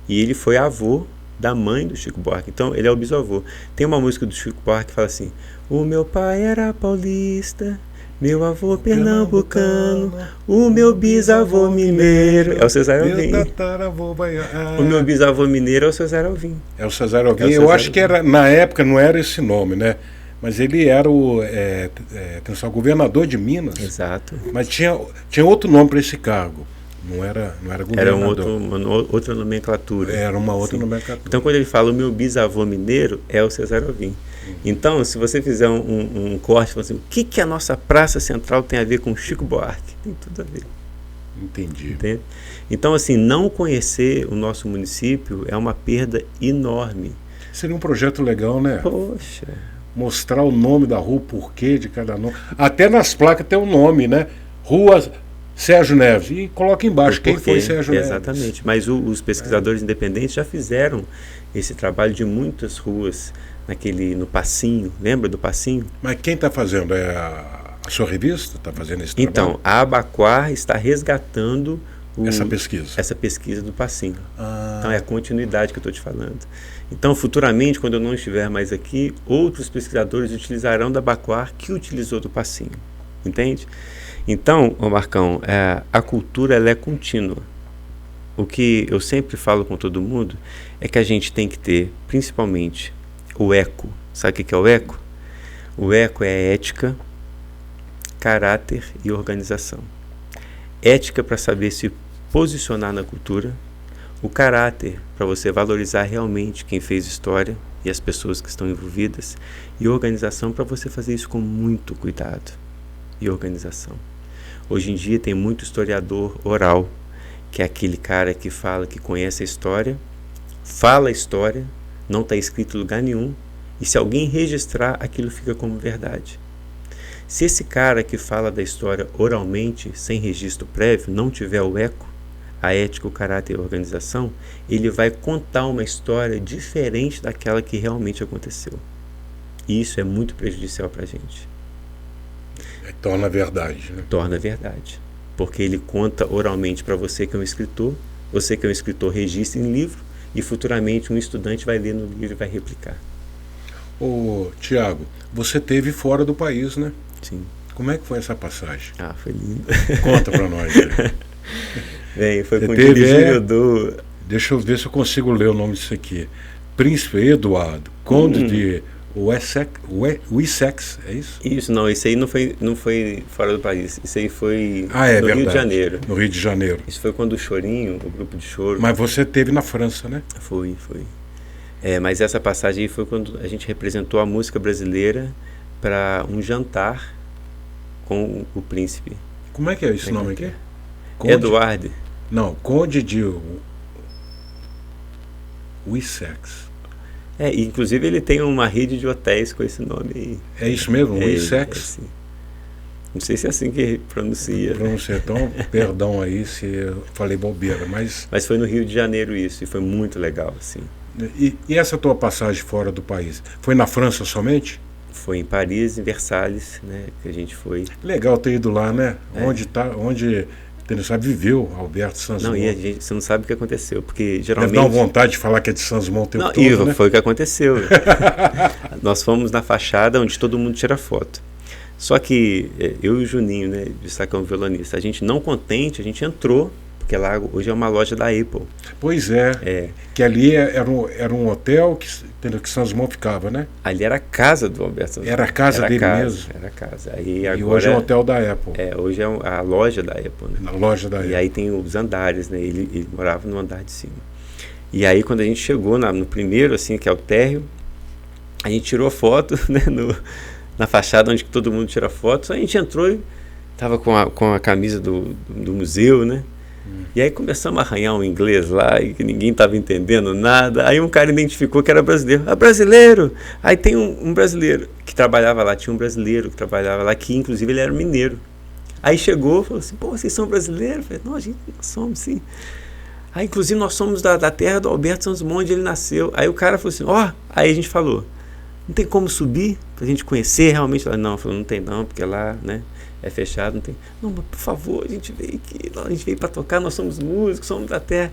E ele foi avô da mãe do Chico Buarque. Então, ele é o bisavô. Tem uma música do Chico Buarque que fala assim: o meu pai era paulista, meu avô pernambucano, o meu bisavô mineiro. É o Cesário Alvim. O meu bisavô mineiro é o Cesário Alvim. É o Cesário Alvim. Eu acho que na época não era esse nome, né? Mas ele era o governador de Minas. Exato. Mas tinha outro nome para esse cargo. Não era governador. Era uma outra nomenclatura. Era uma outra nomenclatura. Então, quando ele fala o meu bisavô mineiro, é o Cesário Alvim. Então, se você fizer um corte, assim, o que a nossa Praça Central tem a ver com Chico Buarque? Tem tudo a ver. Entendi. Entende? Então, assim, não conhecer o nosso município é uma perda enorme. Seria um projeto legal, né? Poxa. Mostrar o nome da rua, o porquê de cada nome. Até nas placas tem um nome, né? Rua Sérgio Neves. E coloca embaixo quem foi Sérgio Neves. Exatamente. Mas os pesquisadores independentes já fizeram esse trabalho de muitas ruas no Passinho. Lembra do Passinho? Mas quem está fazendo? É a sua revista está fazendo esse trabalho? Então, a Abaquar está resgatando essa pesquisa do Passinho. Então, é a continuidade que eu estou te falando. Então, futuramente, quando eu não estiver mais aqui, outros pesquisadores utilizarão da Abaquar que utilizou do Passinho. Entende? Então, Marcão, a cultura ela é contínua. O que eu sempre falo com todo mundo é que a gente tem que ter, principalmente, o eco. Sabe o que é o eco? O eco é ética, caráter e organização. Ética para saber se posicionar na cultura, o caráter para você valorizar realmente quem fez história e as pessoas que estão envolvidas, e organização para você fazer isso com muito cuidado e organização. Hoje em dia tem muito historiador oral, que é aquele cara que fala que conhece a história, fala a história, não está escrito em lugar nenhum, e se alguém registrar, aquilo fica como verdade. Se esse cara que fala da história oralmente, sem registro prévio, não tiver o eco, a ética, o caráter e a organização, ele vai contar uma história diferente daquela que realmente aconteceu. E isso é muito prejudicial para a gente. Torna verdade, né? Torna verdade. Porque ele conta oralmente para você que é um escritor, você que é um escritor registra em livro, e futuramente um estudante vai ler no livro e vai replicar. Ô, Tiago, você esteve fora do país, né? Sim. Como é que foi essa passagem? Foi lindo. Conta para nós. Bem, foi você com o teve, do... Deixa eu ver se eu consigo ler o nome disso aqui. Príncipe Eduardo, Conde de Wessex, é isso? Isso, não, isso aí não foi fora do país, isso aí foi no verdade. Rio de Janeiro. No Rio de Janeiro. Isso foi quando o Chorinho, o grupo de choro... Mas você esteve na França, né? Foi. Mas essa passagem aí foi quando a gente representou a música brasileira para um jantar com o príncipe. Como é que é esse nome aqui? Conde? Eduardo. Não, Conde de Wessex. Inclusive ele tem uma rede de hotéis com esse nome aí. É isso mesmo? Wessex? Assim. Não sei se é assim que pronuncia. Então, perdão aí se eu falei bobeira, mas foi no Rio de Janeiro isso, e foi muito legal, assim. E essa tua passagem fora do país? Foi na França somente? Foi em Paris, em Versalhes, né, que a gente foi. Legal ter ido lá, né? Onde você sabe, viveu Alberto Sanzemont. Não, e você não sabe o que aconteceu, porque geralmente... Deve dar uma vontade de falar que é de Sanzemont o tempo todo, Ivo, né? foi o que aconteceu. Nós fomos na fachada onde todo mundo tira foto. Só que eu e o Juninho, né, de Sacão violonista, a gente não contente, a gente entrou, porque lá hoje é uma loja da Apple. Pois é. Que ali era um hotel que Sanzemont ficava, né? Ali era a casa do Alberto Sanzemont. Era a casa dele mesmo? Era a casa. Aí agora, e hoje é o hotel da Apple. Hoje é a loja da Apple, né? Na loja da Apple. E aí tem os andares, né? Ele morava no andar de cima. E aí quando a gente chegou no primeiro, assim, que é o térreo, a gente tirou foto, né, na fachada onde todo mundo tira foto. A gente entrou e estava com a camisa do museu, né? E aí começamos a arranhar um inglês lá e que ninguém estava entendendo nada. Aí um cara identificou que era brasileiro. Brasileiro! Aí tem um brasileiro que trabalhava lá, tinha um brasileiro que trabalhava lá, que inclusive ele era mineiro. Aí chegou e falou assim, vocês são brasileiros? Eu falei, não, nós somos sim. Aí inclusive nós somos da terra do Alberto Sanzemont, onde ele nasceu. Aí o cara falou assim, aí a gente falou, não tem como subir pra gente conhecer realmente? Não, falou, não tem não, porque lá, né, é fechado, não tem. Não, mas por favor, a gente veio aqui, a gente veio para tocar, nós somos músicos, somos da terra.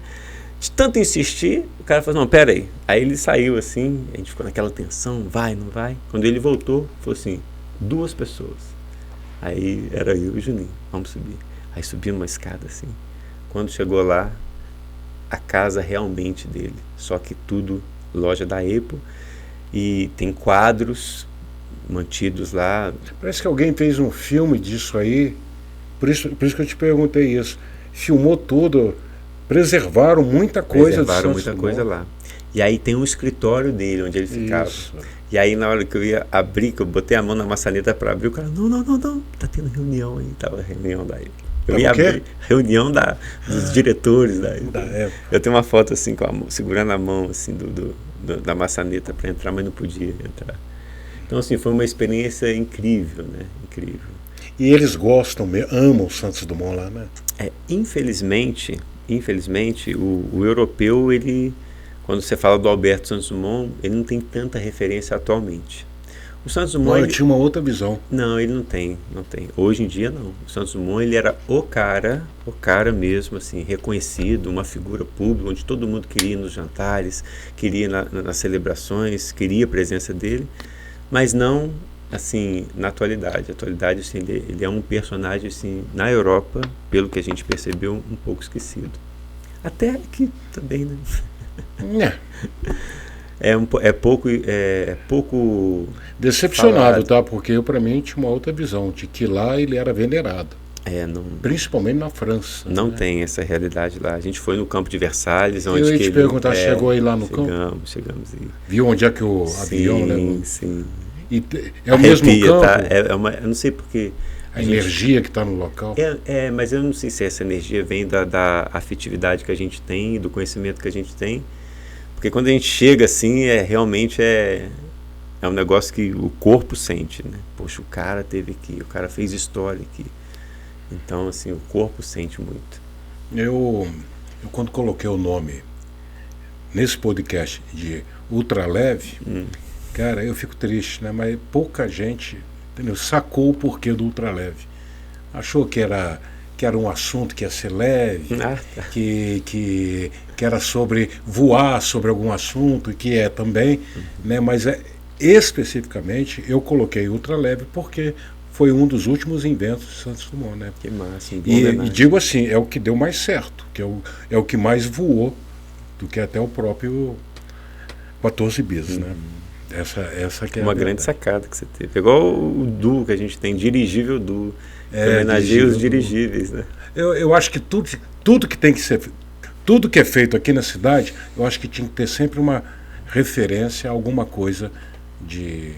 De tanto insistir, o cara falou, não, pera aí. Aí ele saiu assim, a gente ficou naquela tensão, vai, não vai. Quando ele voltou, falou assim, 2 pessoas. Aí era eu e o Juninho, vamos subir. Aí subimos uma escada assim. Quando chegou lá, a casa realmente dele, só que tudo loja da Apple, e tem quadros mantidos lá. Parece que alguém fez um filme disso aí, por isso que eu te perguntei isso. Filmou tudo, preservaram muita coisa. Preservaram muita coisa lá. E aí tem um escritório dele, onde ele ficava. Isso. E aí na hora que eu ia abrir, que eu botei a mão na maçaneta para abrir, o cara, não, tá tendo reunião aí, tava reunião da Apple. Eu ia abrir reunião dos diretores. Eu tenho uma foto assim, segurando a mão assim, da maçaneta para entrar, mas não podia entrar. Então, assim, foi uma experiência incrível, né? Incrível. E eles gostam, amam o Santos Dumont lá, né? Infelizmente, o europeu, quando você fala do Alberto Santos Dumont, ele não tem tanta referência atualmente. O Santos Dumont... Ele tinha uma outra visão. Não, ele não tem. Hoje em dia, não. O Santos Dumont, ele era o cara mesmo, assim, reconhecido, uma figura pública, onde todo mundo queria ir nos jantares, queria ir nas celebrações, queria a presença dele, mas não, assim, na atualidade. Na atualidade, assim, ele é um personagem, assim, na Europa, pelo que a gente percebeu, um pouco esquecido. Até aqui também, né? É pouco decepcionado, falado. Tá? Porque eu, para mim, tinha uma outra visão, de que lá ele era venerado. Principalmente na França. Não, né? Tem essa realidade lá. A gente foi no campo de Versalhes, onde eu ia te perguntar, chegou aí lá no campo? Chegamos aí. Viu onde é que o avião levou? Sim. E é o mesmo campo? Tá? Eu não sei porque... A energia que está no local? Mas eu não sei se essa energia vem da afetividade que a gente tem, do conhecimento que a gente tem. Porque quando a gente chega assim, realmente é um negócio que o corpo sente, né? Poxa, o cara teve aqui, o cara fez história aqui. Então, assim, o corpo sente muito. Eu quando coloquei o nome nesse podcast de ultraleve, cara, eu fico triste, né? Mas pouca gente, entendeu, sacou o porquê do ultraleve. Achou que era um assunto que ia ser leve, que era sobre voar sobre algum assunto, e que é também, né? Mas especificamente eu coloquei ultraleve porque foi um dos últimos inventos de Santos Dumont, né? Que massa. E digo assim, é o que deu mais certo, que é o que mais voou, do que até o próprio 14 bis, né? Essa que é uma grande sacada que você teve. Igual o duo que a gente tem, dirigível duo. Homenageia os dirigíveis, né? Eu acho que tudo que tem que ser, tudo que é feito aqui na cidade, eu acho que tinha que ter sempre uma referência a alguma coisa de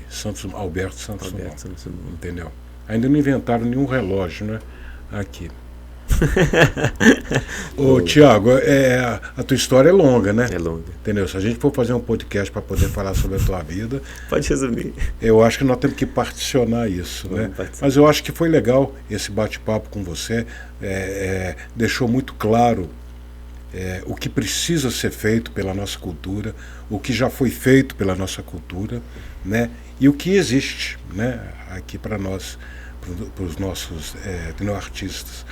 Alberto Santos Dumont. Entendeu? Ainda não inventaram nenhum relógio, né? Aqui. Ô, Tiago, a tua história é longa, né? É longa. Entendeu? Se a gente for fazer um podcast para poder falar sobre a tua vida, pode resumir. Eu acho que nós temos que particionar isso, né? Mas eu acho que foi legal esse bate-papo com você. Deixou muito claro o que precisa ser feito pela nossa cultura, o que já foi feito pela nossa cultura, né? E o que existe, né? Aqui para nós, para os nossos artistas.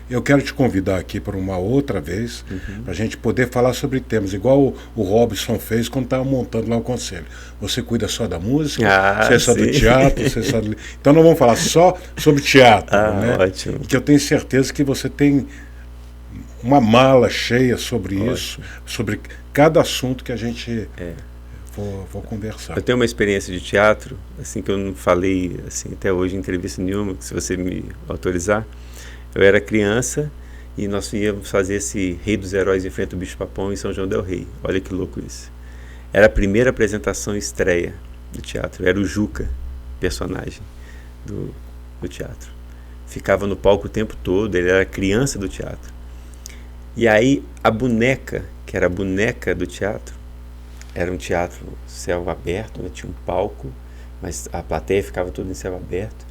Eu quero te convidar aqui para uma outra vez, para a gente poder falar sobre temas, igual o Robson fez quando estava montando lá o conselho. Você cuida só da música, você é só do teatro, você é só do... Então nós vamos falar só sobre teatro, né? Ótimo. E que eu tenho certeza que você tem uma mala cheia sobre isso, sobre cada assunto que a gente for conversar. Eu tenho uma experiência de teatro, assim, que eu não falei assim, até hoje em entrevista nenhuma, se você me autorizar. Eu era criança e nós íamos fazer esse Rei dos Heróis Enfrenta o Bicho-Papão em São João del Rei. Olha que louco isso. Era a primeira apresentação estreia do teatro. Era o Juca, personagem do teatro. Ficava no palco o tempo todo, ele era criança do teatro. E aí a boneca, que era a boneca do teatro, era um teatro céu aberto, né? Tinha um palco, mas a plateia ficava toda em céu aberto.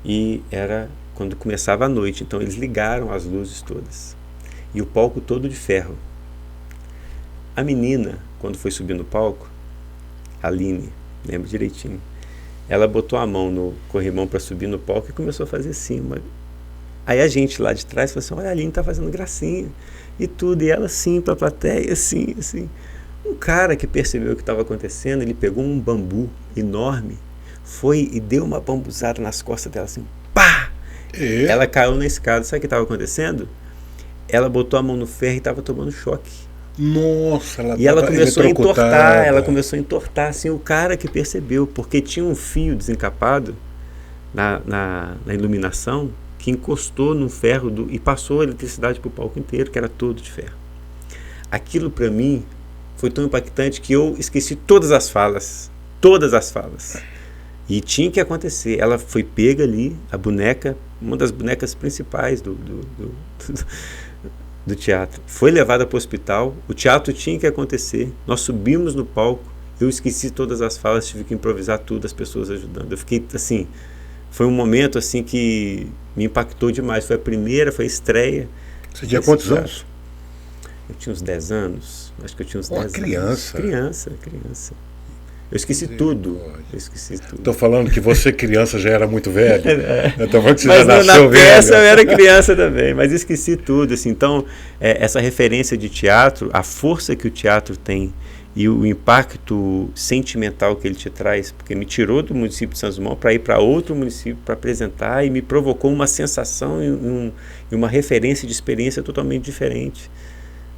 E era quando começava a noite, então eles ligaram as luzes todas. E o palco todo de ferro. A menina, quando foi subir no palco, a Aline, lembro direitinho, ela botou a mão no corrimão para subir no palco e começou a fazer assim. Aí a gente lá de trás falou assim, olha, a Aline tá fazendo gracinha e tudo. E ela assim, para a plateia, assim. Um cara que percebeu o que estava acontecendo, ele pegou um bambu enorme, foi e deu uma bambuzada nas costas dela assim, pá! Ela caiu na escada. Sabe o que estava acontecendo? Ela botou a mão no ferro e estava tomando choque. Nossa, ela começou a entortar. Ela começou a entortar, assim, o cara que percebeu, porque tinha um fio desencapado na iluminação que encostou no ferro e passou a eletricidade para o palco inteiro, que era todo de ferro. Aquilo para mim foi tão impactante que eu esqueci todas as falas. E tinha que acontecer. Ela foi pega ali, a boneca, uma das bonecas principais do teatro. Foi levada para o hospital, o teatro tinha que acontecer. Nós subimos no palco, eu esqueci todas as falas, tive que improvisar tudo, as pessoas ajudando. Eu fiquei assim, foi um momento assim que me impactou demais. Foi a estreia. Você tinha quantos anos? Eu tinha uns 10 anos. Acho que eu tinha uns 10 criança. Criança. Eu esqueci tudo. Estou falando que você, criança, já era muito velho. Então, você mas já nasceu na peça eu era criança também, mas esqueci tudo. Assim. Então, essa referência de teatro, a força que o teatro tem e o impacto sentimental que ele te traz, porque me tirou do município de Santos Dumont para ir para outro município para apresentar e me provocou uma sensação e uma referência de experiência totalmente diferente.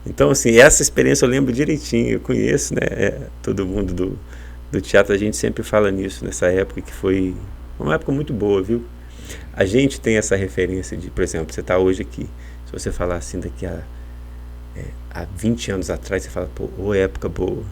Então, assim, essa experiência eu lembro direitinho, eu conheço, né, todo mundo do teatro, a gente sempre fala nisso, nessa época que foi uma época muito boa, viu? A gente tem essa referência de, por exemplo, você está hoje aqui, se você falar assim daqui há 20 anos atrás, você fala, pô, época boa.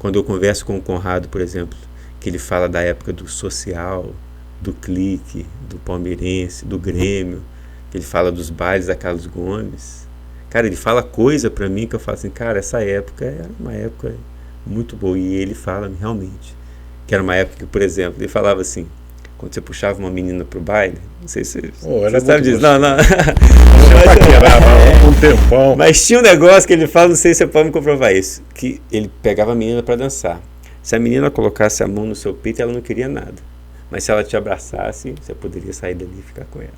Quando eu converso com o Conrado, por exemplo, que ele fala da época do social, do clique, do palmeirense, do Grêmio, que ele fala dos bailes da Carlos Gomes, cara, ele fala coisa pra mim que eu falo assim, cara, essa época era uma época muito boa. E ele fala realmente que era uma época que, por exemplo, ele falava assim, quando você puxava uma menina pro baile, não sei se você sabe disso. Não. Você paquerava um tempão. Mas tinha um negócio que ele fala, não sei se você pode me comprovar isso, que ele pegava a menina para dançar. Se a menina colocasse a mão no seu peito, ela não queria nada. Mas se ela te abraçasse, você poderia sair dali e ficar com ela.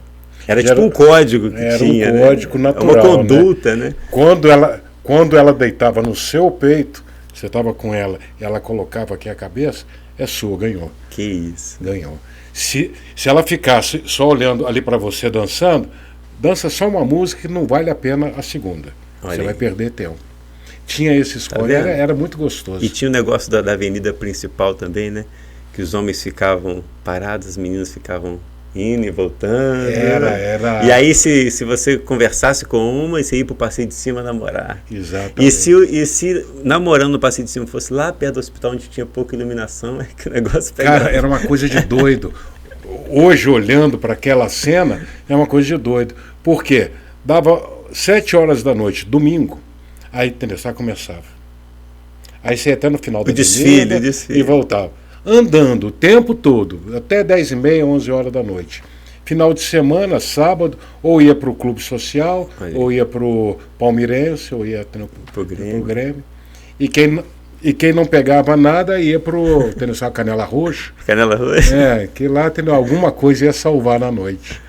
Era tipo um código que tinha. Era um código natural. Uma conduta, né? Quando ela deitava no seu peito, você estava com ela e ela colocava aqui a cabeça, é sua, ganhou. Que isso. Ganhou. Se ela ficasse só olhando ali para você dançando, dança só uma música que não vale a pena a segunda. Olha, você vai perder tempo. Tinha esse escolha, era muito gostoso. E tinha o negócio da avenida principal também, né? Que os homens ficavam parados, as meninas ficavam indo e voltando. Era. E aí se você conversasse com uma, você ia pro passeio de cima namorar. Exatamente. E se namorando no passeio de cima fosse lá perto do hospital onde tinha pouca iluminação, é que o negócio pegava. Cara, era uma coisa de doido. Hoje, olhando para aquela cena, é uma coisa de doido. Por quê? Dava 7 horas da noite, domingo, aí começava. Aí você ia até no final da desfile e voltava. Andando o tempo todo, até 10h30, 11 horas da noite. Final de semana, sábado, ou ia para o clube social, ou ia para o palmeirense, ou ia para o Grêmio. E quem não pegava nada ia para o Canela Roxa. Canela Roxa? Que lá alguma coisa ia salvar na noite.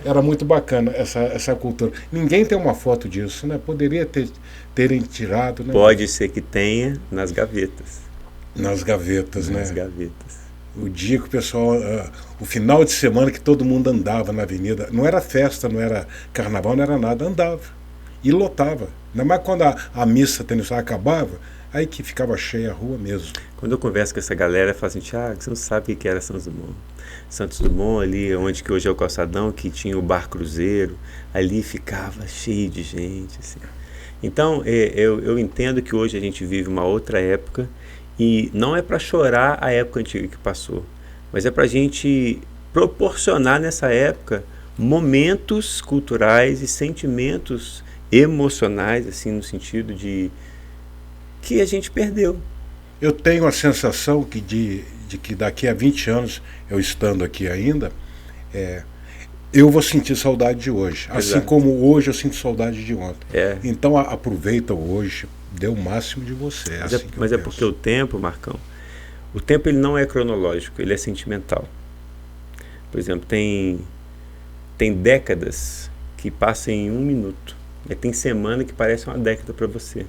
Era muito bacana essa cultura. Ninguém tem uma foto disso, né? Poderia terem tirado, né? Pode ser que tenha nas gavetas. Nas gavetas, né? Nas gavetas. O dia que o pessoal... o final de semana que todo mundo andava na avenida. Não era festa, não era carnaval, não era nada. Andava. E lotava. Ainda mais quando a missa acabava, aí que ficava cheia a rua mesmo. Quando eu converso com essa galera, eu falo assim, Thiago, você não sabe o que era Santos Dumont. Santos Dumont, ali onde que hoje é o Calçadão, que tinha o Bar Cruzeiro, ali ficava cheio de gente. Assim. Então, eu entendo que hoje a gente vive uma outra época. E não é para chorar a época antiga que passou, mas é para a gente proporcionar nessa época momentos culturais e sentimentos emocionais, assim, no sentido de que a gente perdeu. Eu tenho a sensação de que daqui a 20 anos, eu estando aqui ainda, eu vou sentir saudade de hoje. Exato. Assim como hoje eu sinto saudade de ontem. Então aproveita hoje. Dê o máximo de você. Mas é porque o tempo, Marcão, o tempo ele não é cronológico, ele é sentimental. Por exemplo, tem décadas que passam em 1 minuto. E tem semana que parece uma década para você.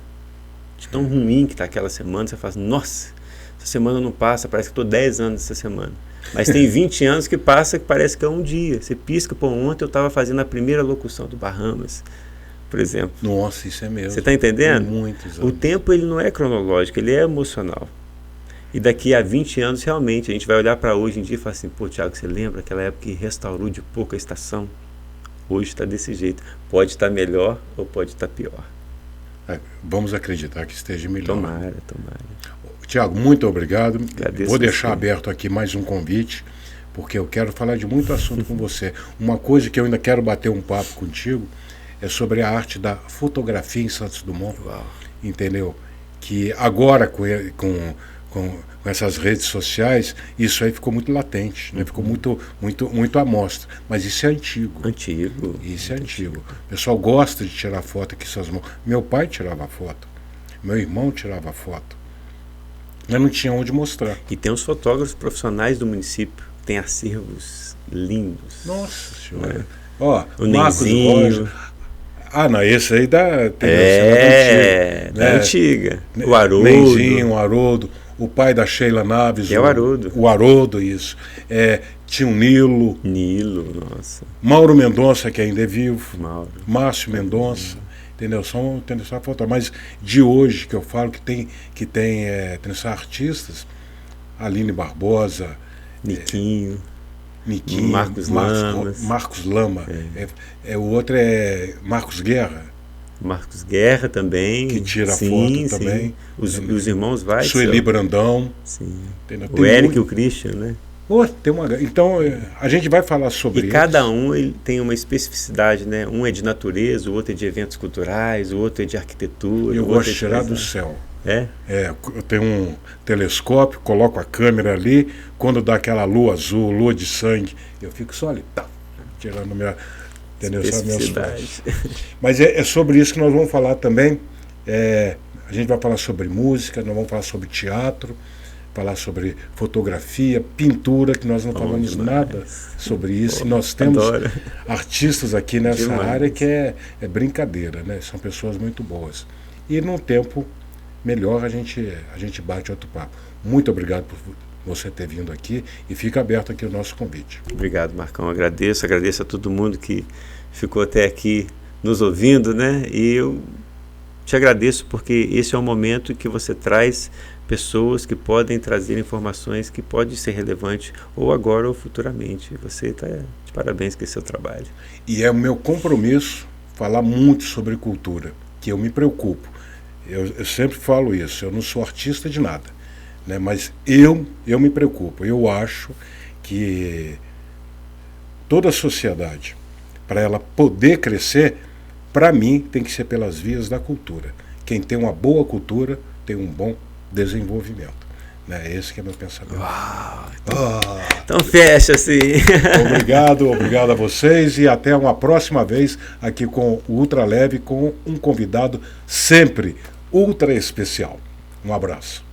De tão ruim que está aquela semana, você fala assim, nossa, essa semana não passa, parece que estou 10 anos essa semana. Mas tem 20 anos que passa que parece que é um dia. Você pisca, ontem eu estava fazendo a primeira locução do Bahamas, por exemplo. Nossa, isso é mesmo. Você está entendendo? Muitos anos. O tempo ele não é cronológico, ele é emocional. E daqui a 20 anos, realmente, a gente vai olhar para hoje em dia e falar assim, pô, Thiago, você lembra aquela época que restaurou de pouco a estação? Hoje está desse jeito. Pode estar melhor ou pode estar pior. Vamos acreditar que esteja melhor. Tomara. Tiago, muito obrigado. Agradeço. Vou deixar aberto aqui mais um convite, porque eu quero falar de muito assunto com você. Uma coisa que eu ainda quero bater um papo contigo é sobre a arte da fotografia em Santos Dumont. Uau. Entendeu? Que agora, com essas redes sociais, isso aí ficou muito latente, né? Ficou muito à mostra. Mas isso é antigo. Isso é antigo. O pessoal gosta de tirar foto aqui suas mãos. Meu pai tirava foto. Meu irmão tirava foto. Mas não tinha onde mostrar. E tem os fotógrafos profissionais do município, tem acervos lindos. Nossa Senhora. Ó, O Marcos Nenzinho. Rocha. Não, esse aí tem da antiga. O Haroldo. Nenzinho, o Haroldo, o pai da Sheila Naves. É o Haroldo. O Haroldo, isso. Tinha o Nilo. Nossa. Mauro Mendonça, que ainda é vivo. Márcio Mendonça. Entendeu? São fotos. Mas de hoje, que eu falo que tem artistas, Aline Barbosa, Niquinho, Marcos Lama. O outro é Marcos Guerra. Marcos Guerra também. Que tira foto também. Os irmãos Weiss. Sueli Brandão. Sim. Tem o Eric e o Christian, né? Então, a gente vai falar sobre isso. E cada um ele tem uma especificidade, né? Um é de natureza, o outro é de eventos culturais, o outro é de arquitetura. Eu gosto de tirar do céu. Eu tenho um telescópio, coloco a câmera ali, quando dá aquela lua azul, lua de sangue, eu fico só ali, tirando minha especificidade. Mas é sobre isso que nós vamos falar também. A gente vai falar sobre música, nós vamos falar sobre teatro, falar sobre fotografia, pintura, que nós não falamos nada sobre isso. E nós temos artistas aqui nessa área que é brincadeira, né? São pessoas muito boas. E num tempo melhor a gente bate outro papo. Muito obrigado por você ter vindo aqui e fica aberto aqui o nosso convite. Obrigado, Marcão. Agradeço a todo mundo que ficou até aqui nos ouvindo, né? E eu te agradeço porque esse é um momento que você traz pessoas que podem trazer informações que podem ser relevantes ou agora ou futuramente. Você está de parabéns com esse seu trabalho. E é o meu compromisso falar muito sobre cultura, que eu me preocupo. Eu sempre falo isso, eu não sou artista de nada, né? Mas eu me preocupo. Eu acho que toda a sociedade, para ela poder crescer, para mim, tem que ser pelas vias da cultura. Quem tem uma boa cultura tem um bom desenvolvimento. Né? Esse que é meu pensamento. Uau, então fecha assim. Obrigado a vocês e até uma próxima vez aqui com o Ultra Leve, com um convidado sempre ultra especial. Um abraço.